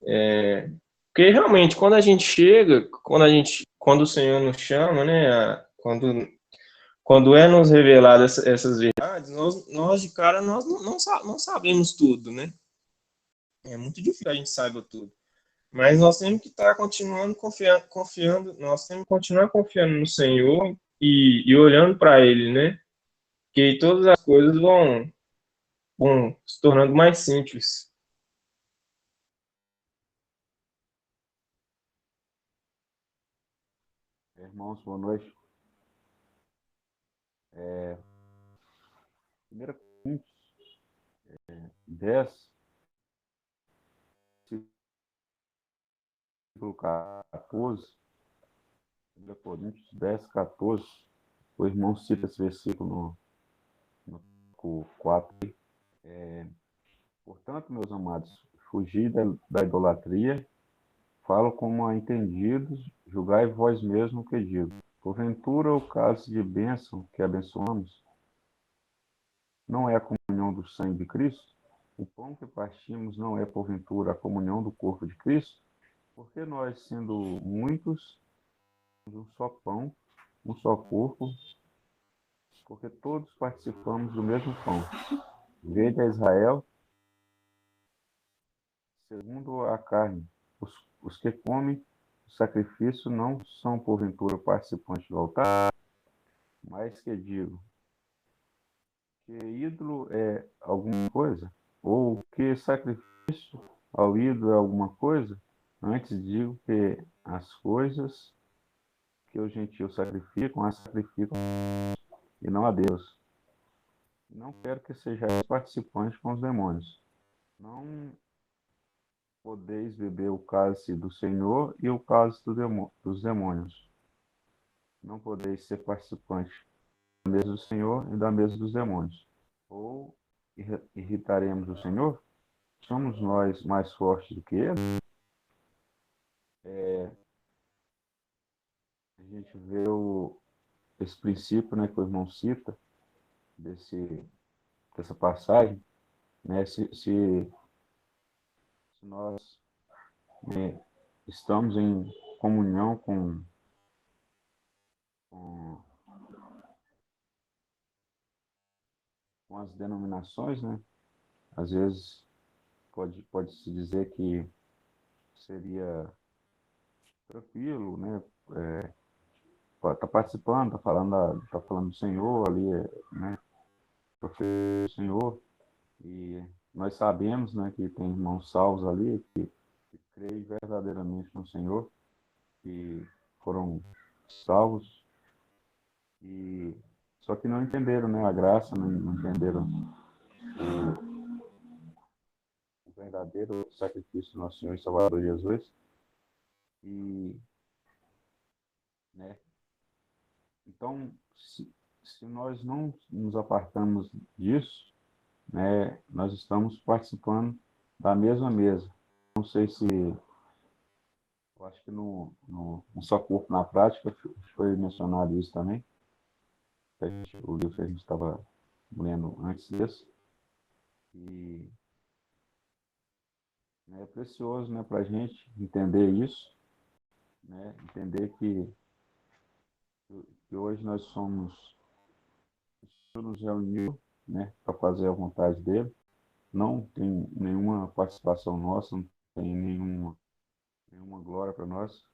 Speaker 2: porque realmente quando a gente chega, quando o Senhor nos chama, né, quando é nos revelado essas verdades, nós de cara não sabemos tudo, né? É muito difícil a gente saiba tudo. Mas nós temos que estar continuando confiando, nós temos que continuar confiando no Senhor e olhando para Ele, né? Que todas as coisas vão se tornando mais simples.
Speaker 3: Irmãos, boa noite. Primeira Coríntios 10, versículo 14. 1 Coríntios 10, 14. O irmão cita esse versículo no 4. Portanto, meus amados, fugi da idolatria, falo como a entendidos, julgai vós mesmos o que digo. Porventura, o caso de bênção que abençoamos não é a comunhão do sangue de Cristo? O pão que partimos não é, porventura, a comunhão do corpo de Cristo? Porque nós, sendo muitos, um só pão, um só corpo, porque todos participamos do mesmo pão. Vede a Israel, segundo a carne, os que comem o sacrifício não são, porventura, participantes do altar, mas que digo, que ídolo é alguma coisa? Ou que sacrifício ao ídolo é alguma coisa? Antes digo que as coisas que os gentios sacrificam, as sacrificam e não a Deus. Não quero que sejais participantes com os demônios. Não podeis beber o cálice do Senhor e o cálice dos demônios. Não podeis ser participantes da mesa do Senhor e da mesa dos demônios. Ou irritaremos o Senhor? Somos nós mais fortes do que ele? A gente vê esse princípio, né, que o irmão cita, dessa passagem, né, se nós, né, estamos em comunhão com, com as denominações, né, às vezes pode-se dizer que seria tranquilo, né, tá participando, tá falando do Senhor ali, né, profeta do Senhor, e nós sabemos, né, que tem irmãos salvos ali que creem verdadeiramente no Senhor, que foram salvos, e só que não entenderam, né, a graça, não entenderam o verdadeiro sacrifício do nosso Senhor e Salvador Jesus. E, né, então, se nós não nos apartamos disso, né, nós estamos participando da mesma mesa. Não sei se, eu acho que no Só Corpo na Prática foi mencionado isso também, o livro que a gente estava lendo antes desse, e né, é precioso, né, para a gente entender isso, né, entender que hoje nós somos, nos reuniu, né, para fazer a vontade dele, não tem nenhuma participação nossa, não tem nenhuma glória para nós,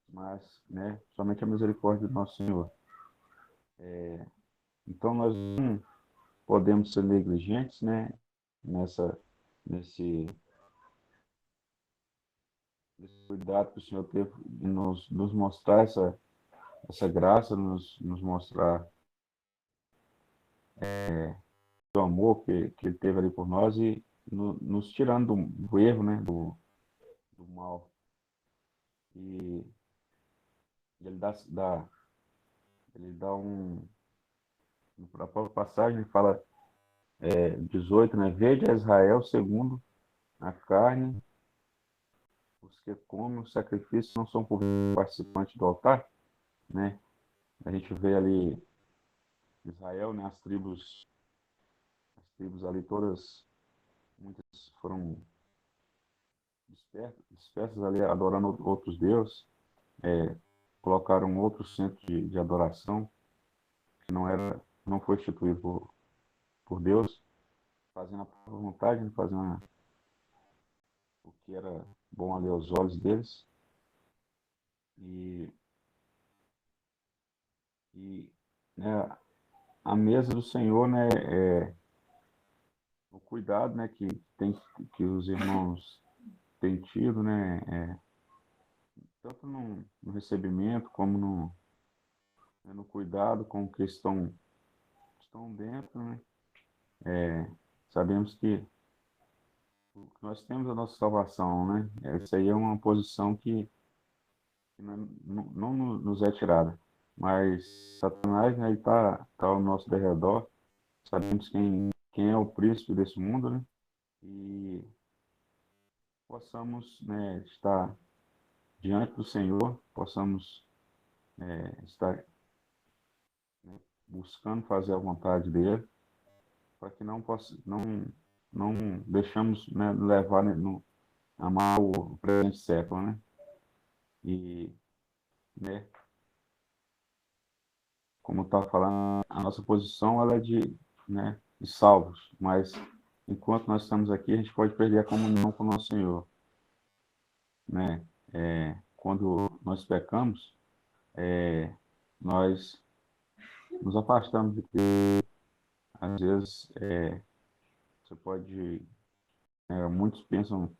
Speaker 3: mas, né, somente a misericórdia do nosso Senhor. Então, nós não podemos ser negligentes, né, nesse, nesse cuidado que o Senhor teve de nos mostrar essa graça, nos mostrar o amor que Ele teve ali por nós e nos tirando do erro, né, do mal. E Ele ele dá na própria passagem, ele fala 18, né, vede a Israel segundo a carne, os que comem o sacrifício não são por participantes do altar, né? A gente vê ali Israel, né, as tribos ali todas, muitas foram dispersas ali adorando outros deuses, colocaram outro centro de adoração que não foi instituído por Deus, fazendo a própria vontade, fazendo o que era bom ali aos olhos deles. E, né, a mesa do Senhor, né, o cuidado, né, que os irmãos têm tido, né, tanto no recebimento como no cuidado com o que estão dentro, né. Sabemos que nós temos a nossa salvação, né. Essa aí é uma posição que não nos é tirada. Mas Satanás, né, ele tá ao nosso derredor. Sabemos quem é o príncipe desse mundo, né? E possamos, né, estar diante do Senhor, possamos estar, né, buscando fazer a vontade dele, para que não deixamos, né, levar, né, amar o presente século, né? E, né, como eu estava falando, a nossa posição ela é né, de salvos, mas enquanto nós estamos aqui, a gente pode perder a comunhão com o nosso Senhor, né? Quando nós pecamos, nós nos afastamos de Deus. Às vezes, você pode... muitos pensam,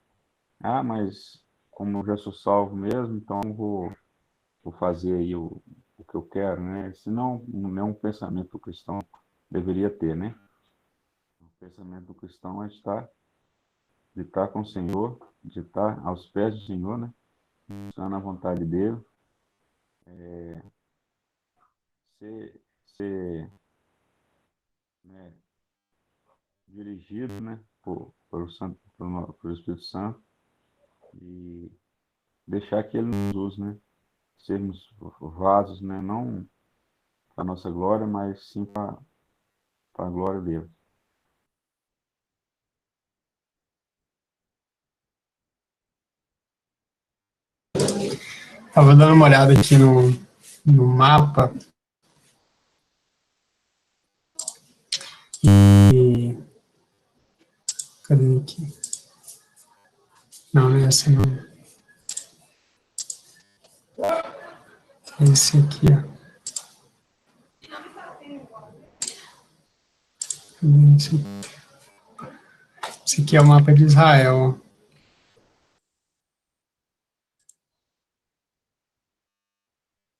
Speaker 3: mas como eu já sou salvo mesmo, então vou fazer aí o que eu quero, né? Senão, não é um pensamento do cristão deveria ter, né? O pensamento do cristão é de estar com o Senhor, de estar aos pés do Senhor, né? Estar na vontade dele, ser né, dirigido, né, pelo Espírito Santo e deixar que ele nos use, né? Sermos vasos, né? Não para a nossa glória, mas sim para a glória dele.
Speaker 1: Estava dando uma olhada aqui no mapa e... Cadê aqui? Não, não é essa não. É esse aqui, ó. Esse aqui é o mapa de Israel.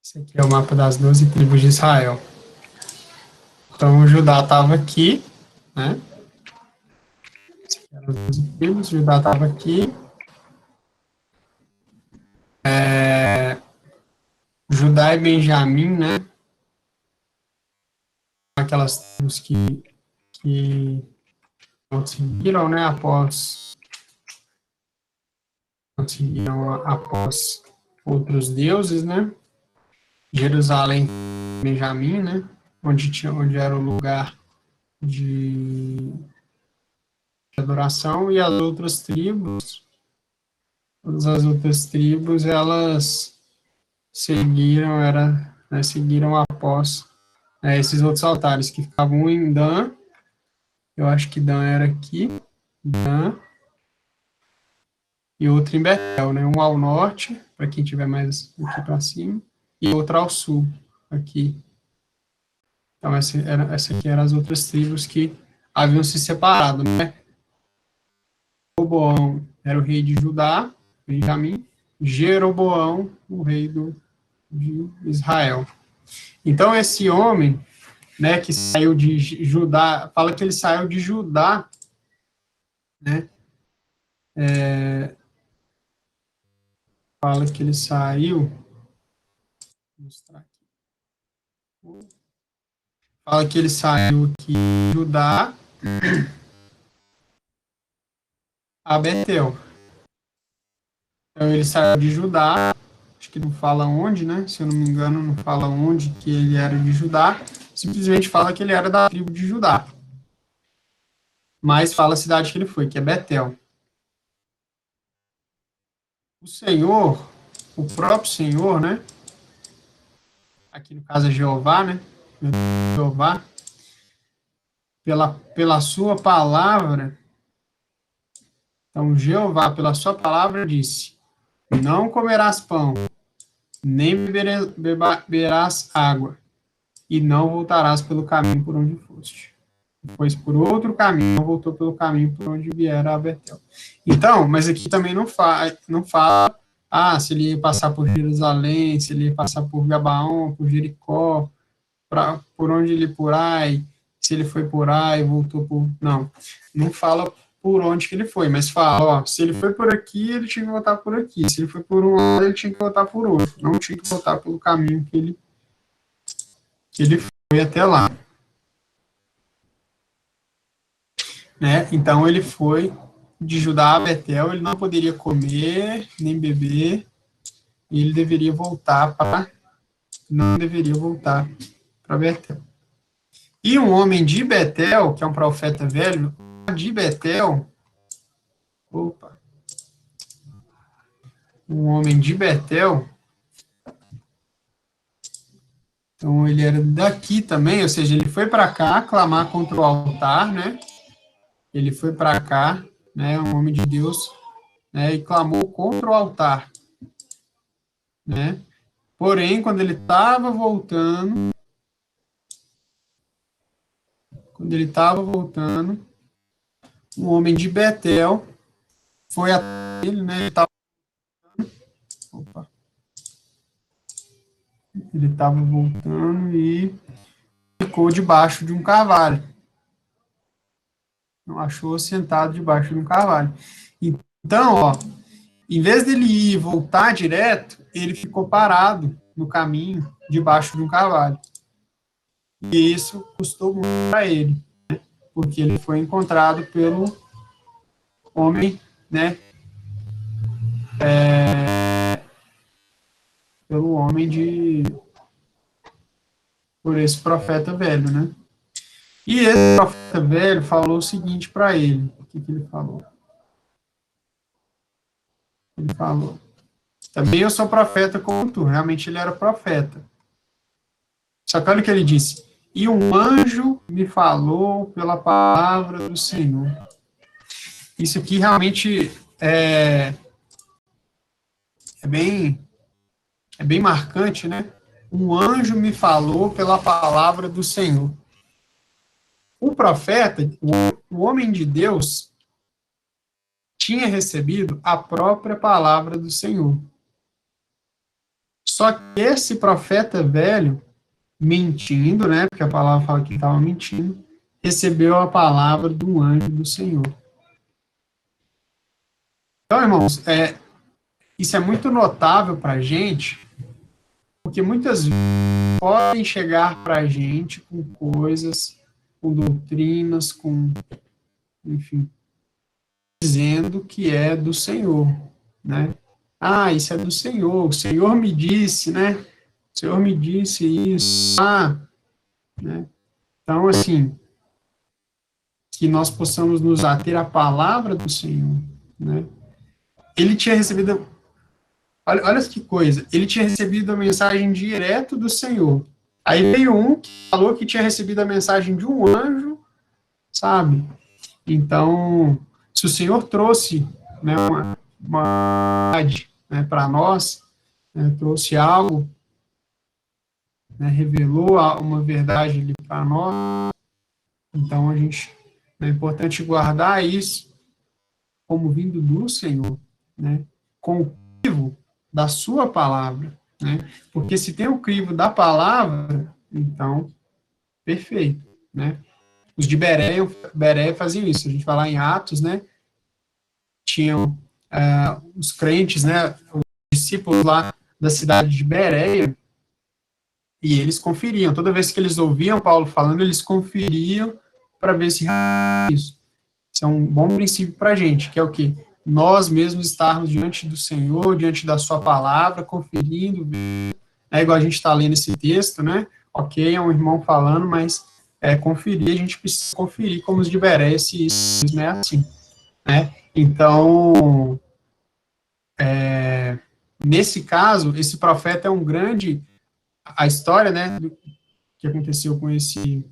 Speaker 1: Esse aqui é o mapa das 12 tribos de Israel. Então, o Judá estava aqui, né? Esse aqui eram as 12 tribos, o Judá estava aqui. Judá e Benjamim, né? Aquelas tribos que conseguiram, né? Conseguiram após outros deuses, né? Jerusalém, Benjamim, né? Onde era o lugar de adoração, e as outras tribos, todas as outras tribos, elas seguiram após esses outros altares que ficavam em Dan Eu acho que Dan era aqui. Dan. E outro em Betel, né? Um ao norte, para quem tiver mais aqui para cima, e outro ao sul, aqui. Então, essa aqui eram as outras tribos que haviam se separado, né? Roboão era o rei de Judá, Benjamim. Jeroboão, o rei de Israel. Então, esse homem, né, que saiu de Judá, fala que ele saiu de Judá, né? Fala que ele saiu. Vou mostrar aqui. Fala que ele saiu aqui de Judá a Betel. Então, ele saiu de Judá, acho que não fala onde, né? Se eu não me engano, não fala onde que ele era de Judá. Simplesmente fala que ele era da tribo de Judá. Mas fala a cidade que ele foi, que é Betel. O Senhor, o próprio Senhor, né? Aqui no caso é Jeová, né? Jeová, pela sua palavra. Então, Jeová, pela sua palavra, disse: não comerás pão, nem beberás água, e não voltarás pelo caminho por onde foste. Pois por outro caminho, não voltou pelo caminho por onde viera a Betel. Então, mas aqui também não fala se ele ia passar por Jerusalém, se ele ia passar por Gabaon, por Jericó, por onde ele por aí, se ele foi por aí, voltou por... Não fala por onde que ele foi, mas fala, se ele foi por aqui, ele tinha que voltar por aqui. Se ele foi por um lado, ele tinha que voltar por outro. Não tinha que voltar pelo caminho que ele foi até lá. Né? Então, ele foi de Judá a Betel, ele não poderia comer, nem beber, e ele deveria voltar não deveria voltar para Betel. E um homem de Betel, que é um profeta velho, de Betel, um homem de Betel, então ele era daqui também, ou seja, ele foi para cá clamar contra o altar, né? Ele foi para cá, né, um homem de Deus, né, e clamou contra o altar, né? Porém, quando ele estava voltando, um homem de Betel foi até ele, né? Ele estava voltando e ficou debaixo de um carvalho. Não achou sentado debaixo de um carvalho. Então, em vez dele ir e voltar direto, ele ficou parado no caminho, debaixo de um carvalho. E isso custou muito para ele, né? Porque ele foi encontrado pelo homem, né? Por esse profeta velho, né? E esse profeta velho falou o seguinte para ele. O que ele falou? Ele falou: também eu sou profeta como tu. Realmente ele era profeta. Só que olha o que ele disse: e um anjo me falou pela palavra do Senhor. Isso aqui realmente é bem marcante, né? Um anjo me falou pela palavra do Senhor. O profeta, o homem de Deus, tinha recebido a própria palavra do Senhor. Só que esse profeta velho, mentindo, né? Porque a palavra fala que ele estava mentindo, recebeu a palavra do anjo do Senhor. Então, irmãos, isso é muito notável para a gente, porque muitas vezes podem chegar para a gente com coisas, com doutrinas, enfim, dizendo que é do Senhor, né? Isso é do Senhor, o Senhor me disse, né? O Senhor me disse isso, né? Então, assim, que nós possamos nos ater à palavra do Senhor, né? Ele tinha recebido, olha que coisa, ele tinha recebido a mensagem direto do Senhor. Aí veio um que falou que tinha recebido a mensagem de um anjo, sabe? Então, se o Senhor trouxe, né, uma verdade, né, para nós, né, trouxe algo, né, revelou uma verdade ali para nós, então é importante guardar isso como vindo do Senhor, né, com o crivo da sua palavra, né, porque se tem o crivo da palavra, então, perfeito, né. Os de Bereia faziam isso, a gente vai lá em Atos, né, tinham os crentes, né, os discípulos lá da cidade de Bereia, e eles conferiam, toda vez que eles ouviam Paulo falando, eles conferiam para ver se isso. Isso é um bom princípio para a gente, que é o quê? Nós mesmos estarmos diante do Senhor, diante da sua palavra, conferindo, é igual a gente está lendo esse texto, né? Ok, é um irmão falando, mas conferir, a gente precisa conferir como os de Bereia, se isso não é assim, né? Então, nesse caso, esse profeta é um grande, a história, né, do que aconteceu com esse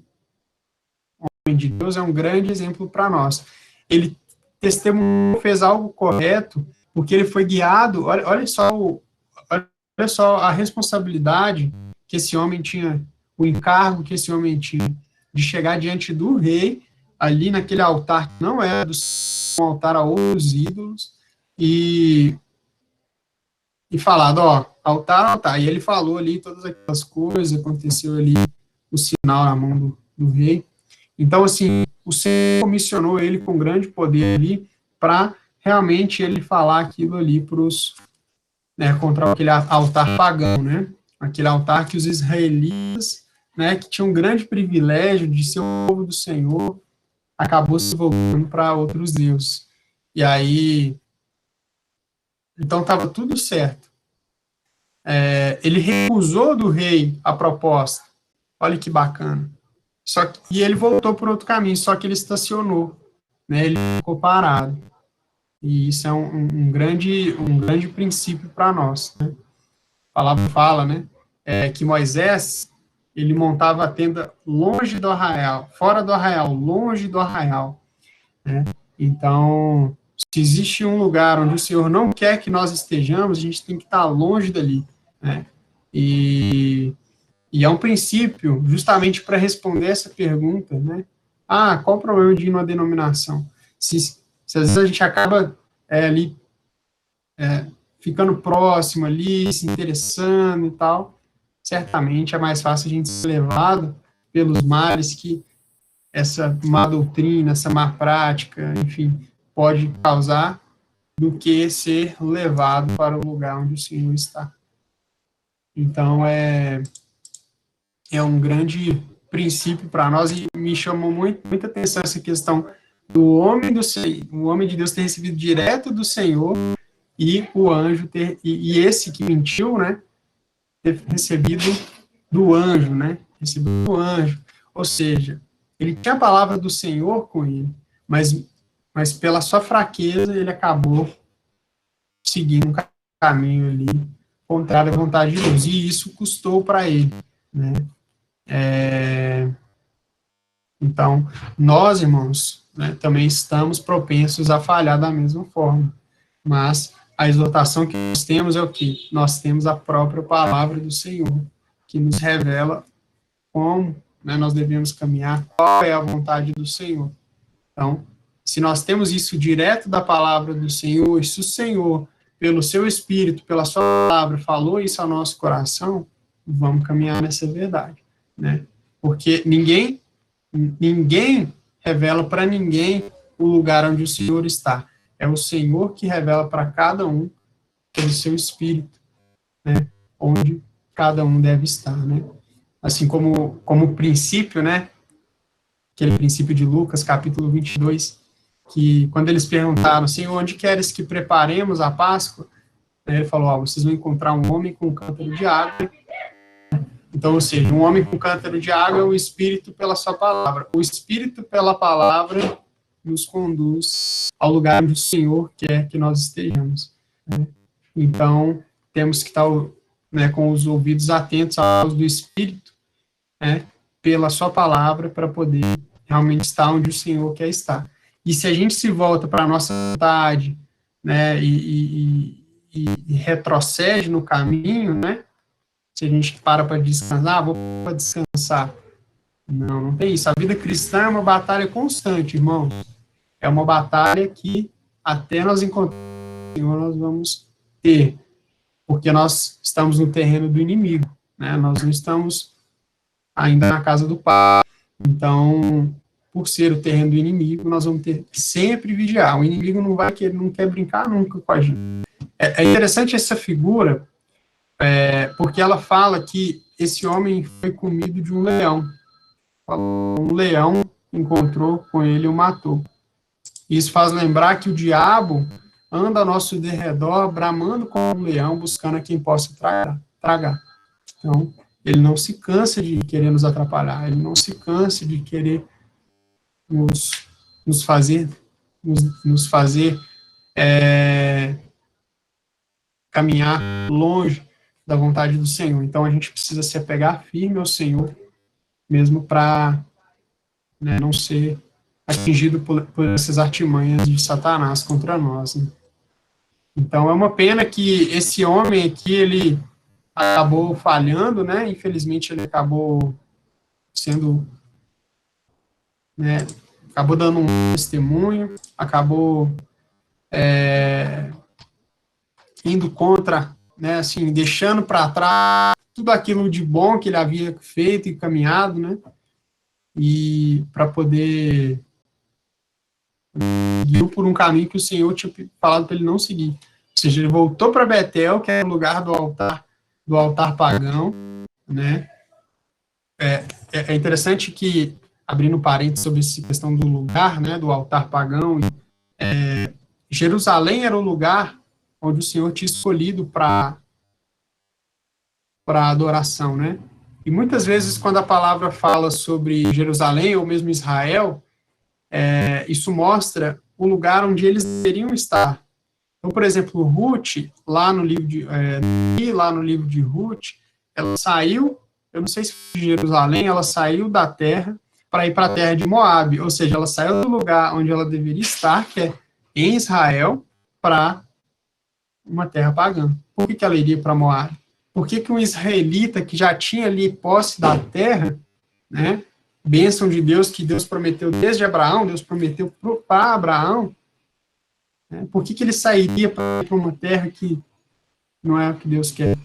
Speaker 1: homem de Deus é um grande exemplo para nós. Ele testemunhou, fez algo correto, porque ele foi guiado, olha só a responsabilidade que esse homem tinha, o encargo que esse homem tinha, de chegar diante do rei, ali naquele altar que não era um altar a outros ídolos, e falado, ó, altar, altar. E ele falou ali todas aquelas coisas, aconteceu ali o sinal na mão do rei. Então, assim, o Senhor comissionou ele com grande poder ali para realmente ele falar aquilo ali para os, né, contra aquele altar pagão, né? Aquele altar que os israelitas, né, que tinham um grande privilégio de ser o povo do Senhor, acabou se voltando para outros deuses. E aí, então estava tudo certo. Ele recusou do rei a proposta. Olha que bacana. E ele voltou por outro caminho, só que ele estacionou, né? Ele ficou parado. E isso é um grande princípio para nós, né? A palavra fala, né? Que Moisés, ele montava a tenda longe do arraial, fora do arraial, longe do arraial, né? Então, se existe um lugar onde o Senhor não quer que nós estejamos, a gente tem que estar longe dali, né? E é um princípio justamente para responder essa pergunta, né? Ah, qual o problema de ir numa denominação? Se às vezes a gente acaba ali ficando próximo ali, se interessando e tal, certamente é mais fácil a gente ser levado pelos males que essa má doutrina, essa má prática, enfim, pode causar, do que ser levado para o lugar onde o Senhor está. Então, é um grande princípio para nós e me chamou muita atenção essa questão do homem o homem de Deus ter recebido direto do Senhor e o anjo e esse que mentiu, né, ter recebido do anjo, né, recebido do anjo. Ou seja, ele tinha a palavra do Senhor com ele, mas pela sua fraqueza ele acabou seguindo um caminho ali contrário à vontade de Deus, e isso custou para ele, né. Então, nós, irmãos, né, também estamos propensos a falhar da mesma forma, mas a exortação que nós temos é o quê? Nós temos a própria palavra do Senhor, que nos revela como, né, nós devemos caminhar, qual é a vontade do Senhor. Então, se nós temos isso direto da palavra do Senhor, e se o Senhor, pelo seu Espírito, pela sua palavra, falou isso ao nosso coração, vamos caminhar nessa verdade, né? Porque ninguém revela para ninguém o lugar onde o Senhor está. É o Senhor que revela para cada um pelo seu Espírito, né, onde cada um deve estar, né? Assim como princípio, né, aquele princípio de Lucas, capítulo 22, que quando eles perguntaram, Senhor, onde queres que preparemos a Páscoa? Ele falou, vocês vão encontrar um homem com um cântaro de água. Então, ou seja, um homem com cântaro de água é o Espírito pela sua palavra. O Espírito pela palavra nos conduz ao lugar onde o Senhor quer que nós estejamos, né? Então, temos que estar, né, com os ouvidos atentos à voz do Espírito, né, pela sua palavra, para poder realmente está onde o Senhor quer estar. E se a gente se volta para a nossa vontade, né, e retrocede no caminho, né, se a gente para descansar, vou para descansar. Não, não tem isso. A vida cristã é uma batalha constante, irmãos. É uma batalha que até nós encontrarmos o Senhor, nós vamos ter. Porque nós estamos no terreno do inimigo, né? Nós não estamos ainda na casa do Pai. Então, por ser o terreno do inimigo, nós vamos ter que sempre vigiar. O inimigo não quer brincar nunca com a gente. É interessante essa figura, porque ela fala que esse homem foi comido de um leão. Um leão encontrou com ele e o matou. Isso faz lembrar que o diabo anda ao nosso derredor, bramando como um leão, buscando a quem possa tragar. Então, ele não se cansa de querer nos atrapalhar, ele não se cansa de querer nos fazer caminhar longe da vontade do Senhor. Então, a gente precisa se apegar firme ao Senhor, mesmo para, né, não ser atingido por essas artimanhas de Satanás contra nós, né? Então, é uma pena que esse homem aqui, ele acabou falhando, né? Infelizmente, ele acabou sendo, né, acabou dando um testemunho, acabou indo contra, né, assim, deixando para trás tudo aquilo de bom que ele havia feito e caminhado, né? E para poder seguir por um caminho que o Senhor tinha falado para ele não seguir. Ou seja, ele voltou para Betel, que era o lugar do altar pagão, né? É interessante que, abrindo parênteses sobre essa questão do lugar, né, do altar pagão, Jerusalém era o lugar onde o Senhor tinha escolhido para adoração, né? E muitas vezes, quando a palavra fala sobre Jerusalém, ou mesmo Israel, isso mostra o lugar onde eles deveriam estar. Então, por exemplo, Ruth, lá no livro de Ruth, ela saiu, eu não sei se foi de Jerusalém, ela saiu da terra para ir para a terra de Moabe, ou seja, ela saiu do lugar onde ela deveria estar, que é em Israel, para uma terra pagã. Por que ela iria para Moabe? Por que um israelita que já tinha ali posse da terra, né, bênção de Deus, que Deus prometeu desde Abraão, Deus prometeu para Abraão, né, por que ele sairia para uma terra que não é o que Deus quer?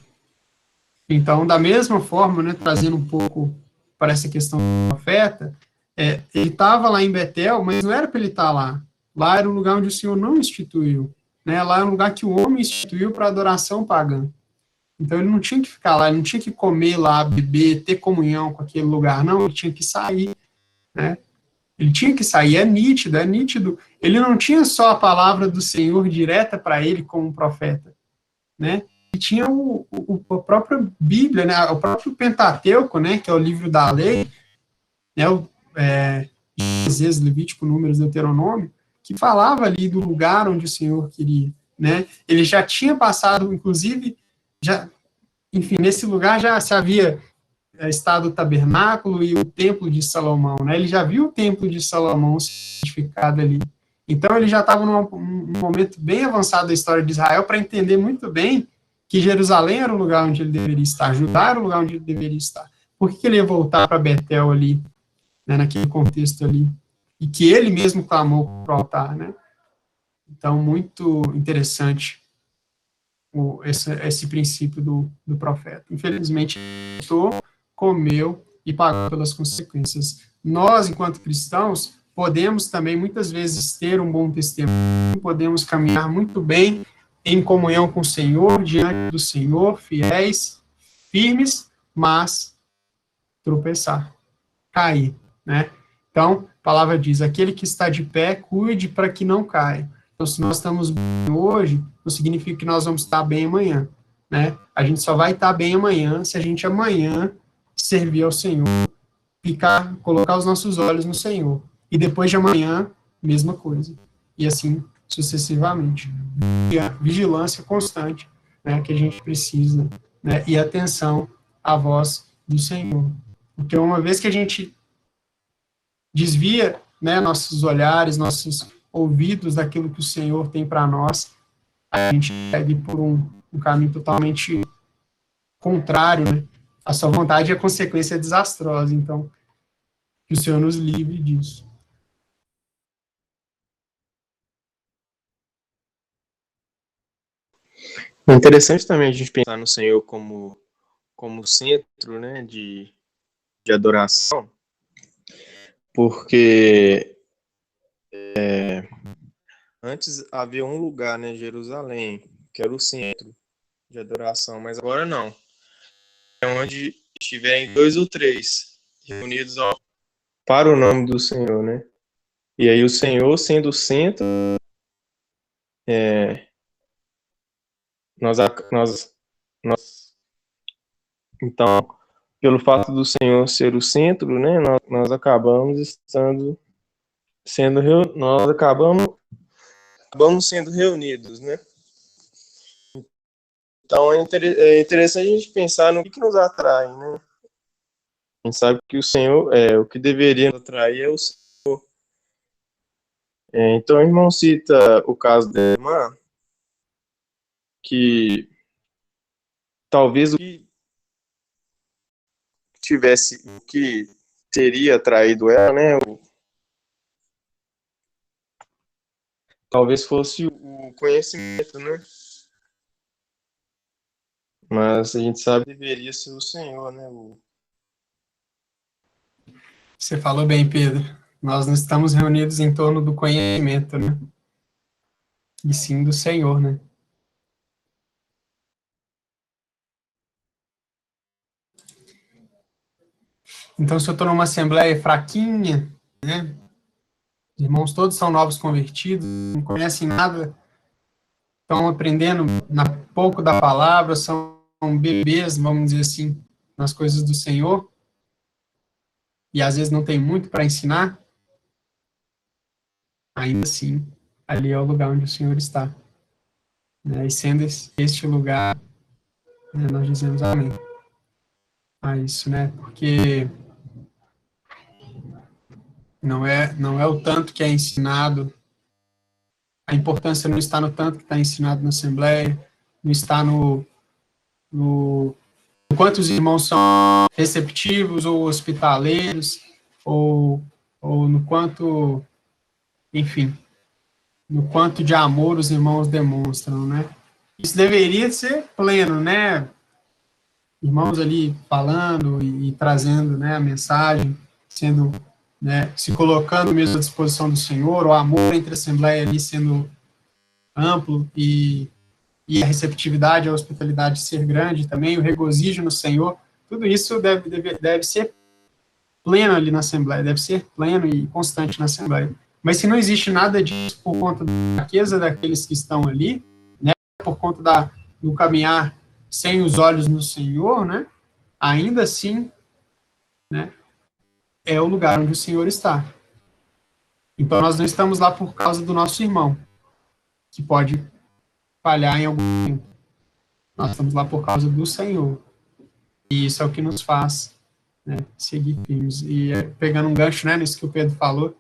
Speaker 1: Então, da mesma forma, né, trazendo um pouco para essa questão do profeta, ele estava lá em Betel, mas não era para ele estar lá. Lá era um lugar onde o Senhor não instituiu. Né? Lá era um lugar que o homem instituiu para adoração pagã. Então, ele não tinha que ficar lá, ele não tinha que comer lá, beber, ter comunhão com aquele lugar, não, ele tinha que sair, né? Ele tinha que sair, é nítido. Ele não tinha só a palavra do Senhor direta para ele como profeta, né? Ele tinha a própria Bíblia, né? O próprio Pentateuco, né? Que é o livro da lei, né? Gênesis, Levítico, Números, Deuteronômio, que falava ali do lugar onde o Senhor queria, né? Ele já tinha passado, inclusive, enfim, nesse lugar já se havia estado o tabernáculo e o templo de Salomão, né? Ele já viu o templo de Salomão edificado ali. Então, ele já estava num momento bem avançado da história de Israel para entender muito bem que Jerusalém era o lugar onde ele deveria estar, Judá era o lugar onde ele deveria estar. Por que ele ia voltar para Betel ali, né, naquele contexto ali? E que ele mesmo clamou para o altar, né? Então, muito interessante esse princípio do profeta. Infelizmente, comeu e pagou pelas consequências. Nós, enquanto cristãos, podemos também, muitas vezes, ter um bom testemunho, podemos caminhar muito bem em comunhão com o Senhor, diante do Senhor, fiéis, firmes, mas tropeçar, cair, né? Então, a palavra diz, aquele que está de pé, cuide para que não caia. Então, se nós estamos bem hoje, não significa que nós vamos estar bem amanhã, né? A gente só vai estar bem amanhã se a gente amanhã servir ao Senhor, colocar os nossos olhos no Senhor. E depois de amanhã, mesma coisa. E assim sucessivamente. E a vigilância constante, né, que a gente precisa, né, e atenção à voz do Senhor. Porque uma vez que a gente desvia, né, nossos olhares, nossos ouvidos daquilo que o Senhor tem para nós, a gente segue por um caminho totalmente contrário, né? A sua vontade e a consequência é desastrosa. Então, que o Senhor nos livre disso.
Speaker 2: É interessante também a gente pensar no Senhor como centro, né, de adoração, porque antes havia um lugar, né, Jerusalém, que era o centro de adoração, mas agora não. É onde estiverem 2 ou 3 reunidos para o nome do Senhor, né? E aí o Senhor sendo o centro, nós, então, pelo fato do Senhor ser o centro, né, nós acabamos nós acabamos sendo reunidos, né? Então é interessante a gente pensar no que nos atrai, né? A gente sabe que o Senhor, o que deveria nos atrair é o Senhor. Então, o irmão cita o caso da irmã, que talvez o que teria atraído ela, né? Talvez fosse o conhecimento, né? Mas a gente sabe que deveria ser o Senhor, né?
Speaker 1: Você falou bem, Pedro. Nós não estamos reunidos em torno do conhecimento, né? E sim do Senhor, né? Então, se eu estou numa assembleia fraquinha, né? Os irmãos todos são novos convertidos, não conhecem nada, estão aprendendo pouco da palavra, são bebês, vamos dizer assim, nas coisas do Senhor, e às vezes não tem muito para ensinar, ainda assim, ali é o lugar onde o Senhor está. Né? E sendo este lugar, né, nós dizemos amém a isso, né? Porque não é o tanto que é ensinado, a importância não está no tanto que está ensinado na Assembleia, não está no quanto os irmãos são receptivos ou hospitaleiros, ou no quanto, enfim, no quanto de amor os irmãos demonstram, né? Isso deveria ser pleno, né? Irmãos ali falando e trazendo, né, a mensagem, sendo, né, se colocando mesmo à disposição do Senhor, o amor entre a Assembleia ali sendo amplo e a receptividade, a hospitalidade ser grande também, o regozijo no Senhor, tudo isso deve ser pleno ali na Assembleia, deve ser pleno e constante na Assembleia. Mas se não existe nada disso por conta da fraqueza daqueles que estão ali, né, por conta do caminhar sem os olhos no Senhor, né, ainda assim, né, é o lugar onde o Senhor está. Então nós não estamos lá por causa do nosso irmão, que pode falhar em algum momento. Nós estamos lá por causa do Senhor. E isso é o que nos faz, né, seguir firmes. E pegando um gancho, né, nisso que o Pedro falou,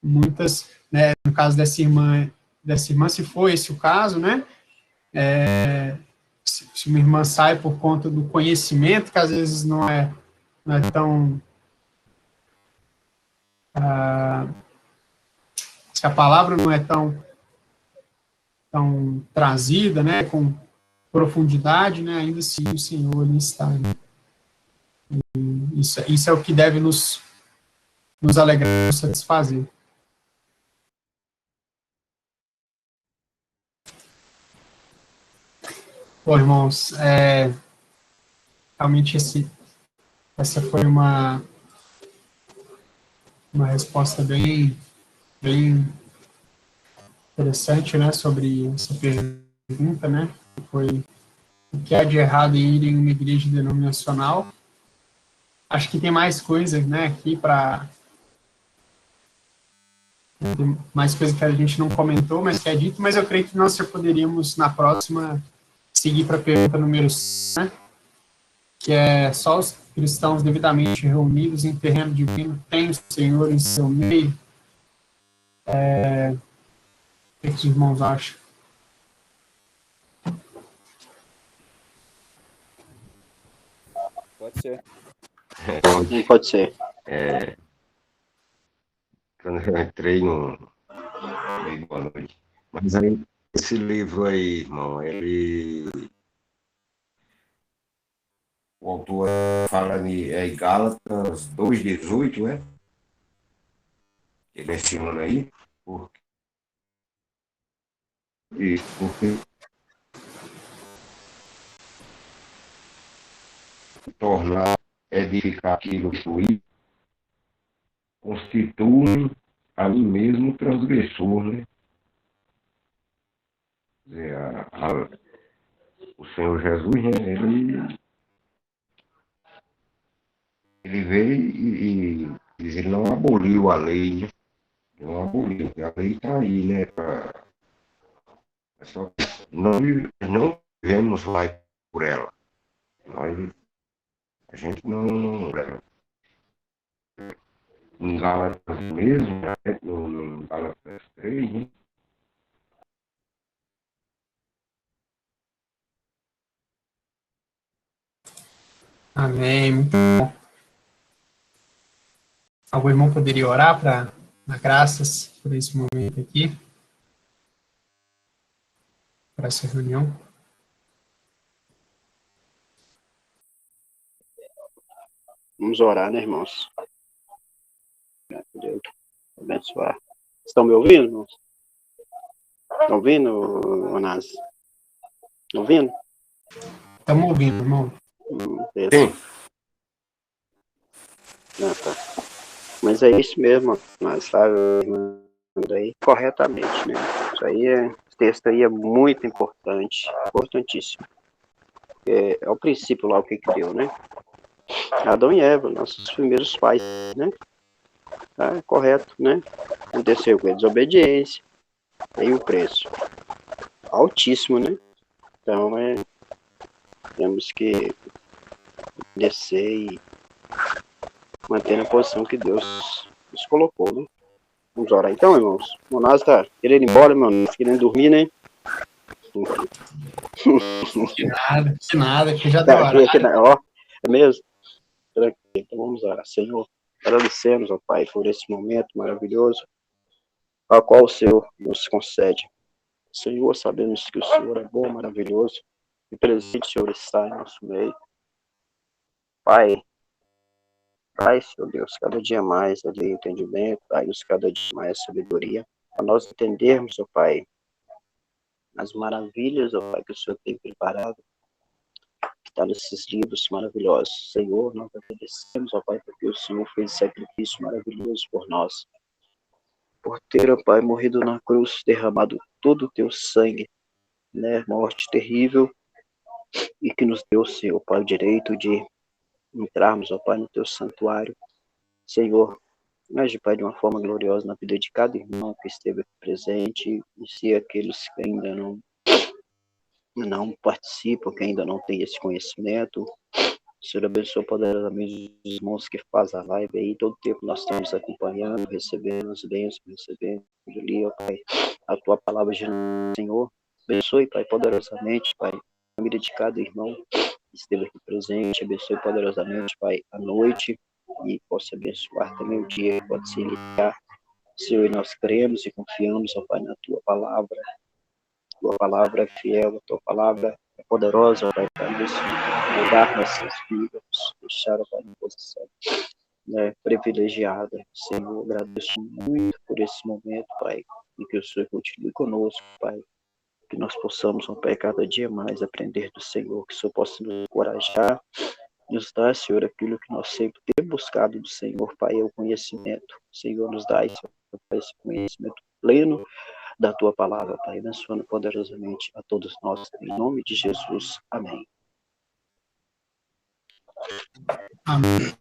Speaker 1: muitas, né, no caso dessa irmã, se for esse o caso, né, se uma irmã sai por conta do conhecimento, que às vezes não é tão... se a palavra não é tão trazida, né, com profundidade, né, ainda assim o Senhor ali está. Né? Isso é o que deve nos alegrar, nos satisfazer. Bom, irmãos, realmente essa foi uma resposta bem interessante, né, sobre essa pergunta, né, que foi o que há de errado em ir em uma igreja denominacional. Acho que tem mais coisas, né, aqui para... Tem mais coisas que a gente não comentou, mas que é dito, mas eu creio que nós já poderíamos, na próxima, seguir para a pergunta número 5, né, que é só cristãos devidamente reunidos em terreno divino têm o Senhor em seu meio. O que os irmãos acham?
Speaker 4: Pode ser.
Speaker 5: Pode ser.
Speaker 6: Quando eu entrei no boa noite. Mas aí, esse livro aí, irmão, o autor fala em Gálatas 2:18, né? Ele menciona aí, porque tornar, edificar aquilo que foi, constitui a mim mesmo transgressor, né? Quer dizer, o Senhor Jesus, né? Ele veio e ele não aboliu a lei, né? Não aboliu, a lei está aí, né? Só que não vivemos lá por ela. A gente não em Gálatas mesmo, né? No Gálatas 3, né?
Speaker 1: Amém, muito bom. Algum irmão poderia orar para dar graças por esse momento aqui, para essa reunião?
Speaker 5: Vamos orar, né, irmãos? Deus abençoar. Estão me ouvindo, irmãos? Estão ouvindo, Onás? Estão ouvindo?
Speaker 1: Estamos ouvindo, irmão.
Speaker 6: Sim.
Speaker 5: Tá. Mas é isso mesmo, nós estamos aí corretamente, né? Isso aí esse texto aí é muito importante, importantíssimo. É o princípio lá, o que deu, né? Adão e Eva, nossos primeiros pais, né? Tá correto, né? Aconteceu com a desobediência, aí o preço altíssimo, né? Então, temos que descer e manter na posição que Deus nos colocou, né? Vamos orar então, irmãos. O Monás tá querendo ir embora, meu, querendo dormir, né?
Speaker 1: Que nada, que já deu hora.
Speaker 5: Ó, é mesmo? Então vamos orar. Senhor, agradecemos, ó Pai, por esse momento maravilhoso, ao qual o Senhor nos concede. Senhor, sabemos que o Senhor é bom, maravilhoso, e presente, Senhor, está em nosso meio. Pai, Senhor Deus, cada dia mais ali entendimento, dai-nos cada dia mais sabedoria, para nós entendermos, ó Pai, as maravilhas, ó Pai, que o Senhor tem preparado, que está nesses livros maravilhosos. Senhor, nós agradecemos, ó Pai, porque o Senhor fez sacrifício maravilhoso por nós, por ter, ó Pai, morrido na cruz, derramado todo o teu sangue, né, morte terrível, e que nos deu, Senhor, Pai, o direito de entrarmos, ó Pai, no teu santuário. Senhor, age, Pai, de uma forma gloriosa na vida de cada irmão que esteve presente, e se aqueles que ainda não participam, que ainda não têm esse conhecimento. Senhor, abençoe poderosamente os irmãos que fazem a live aí, todo tempo nós estamos acompanhando, recebendo as bênçãos, recebendo ali, ó Pai, a tua palavra de Senhor. Abençoe, Pai, poderosamente, Pai, a família de cada irmão que esteve aqui presente, abençoe poderosamente, Pai, a noite, e possa abençoar também o dia que pode se iniciar. Senhor, e nós cremos e confiamos, ó Pai, na tua palavra. Tua palavra é fiel, a tua palavra é poderosa, Pai, para nos mudar nossas vidas, deixar, Pai, na posição, né, privilegiada. Senhor, agradeço muito por esse momento, Pai, e que o Senhor continue conosco, Pai, que nós possamos, ó Pai, cada dia mais aprender do Senhor, que o Senhor possa nos encorajar, nos dar, Senhor, aquilo que nós sempre temos buscado do Senhor, Pai, é o conhecimento. Senhor, nos dá esse conhecimento pleno da tua palavra, Pai, abençoando poderosamente a todos nós, em nome de Jesus. Amém.
Speaker 1: Amém.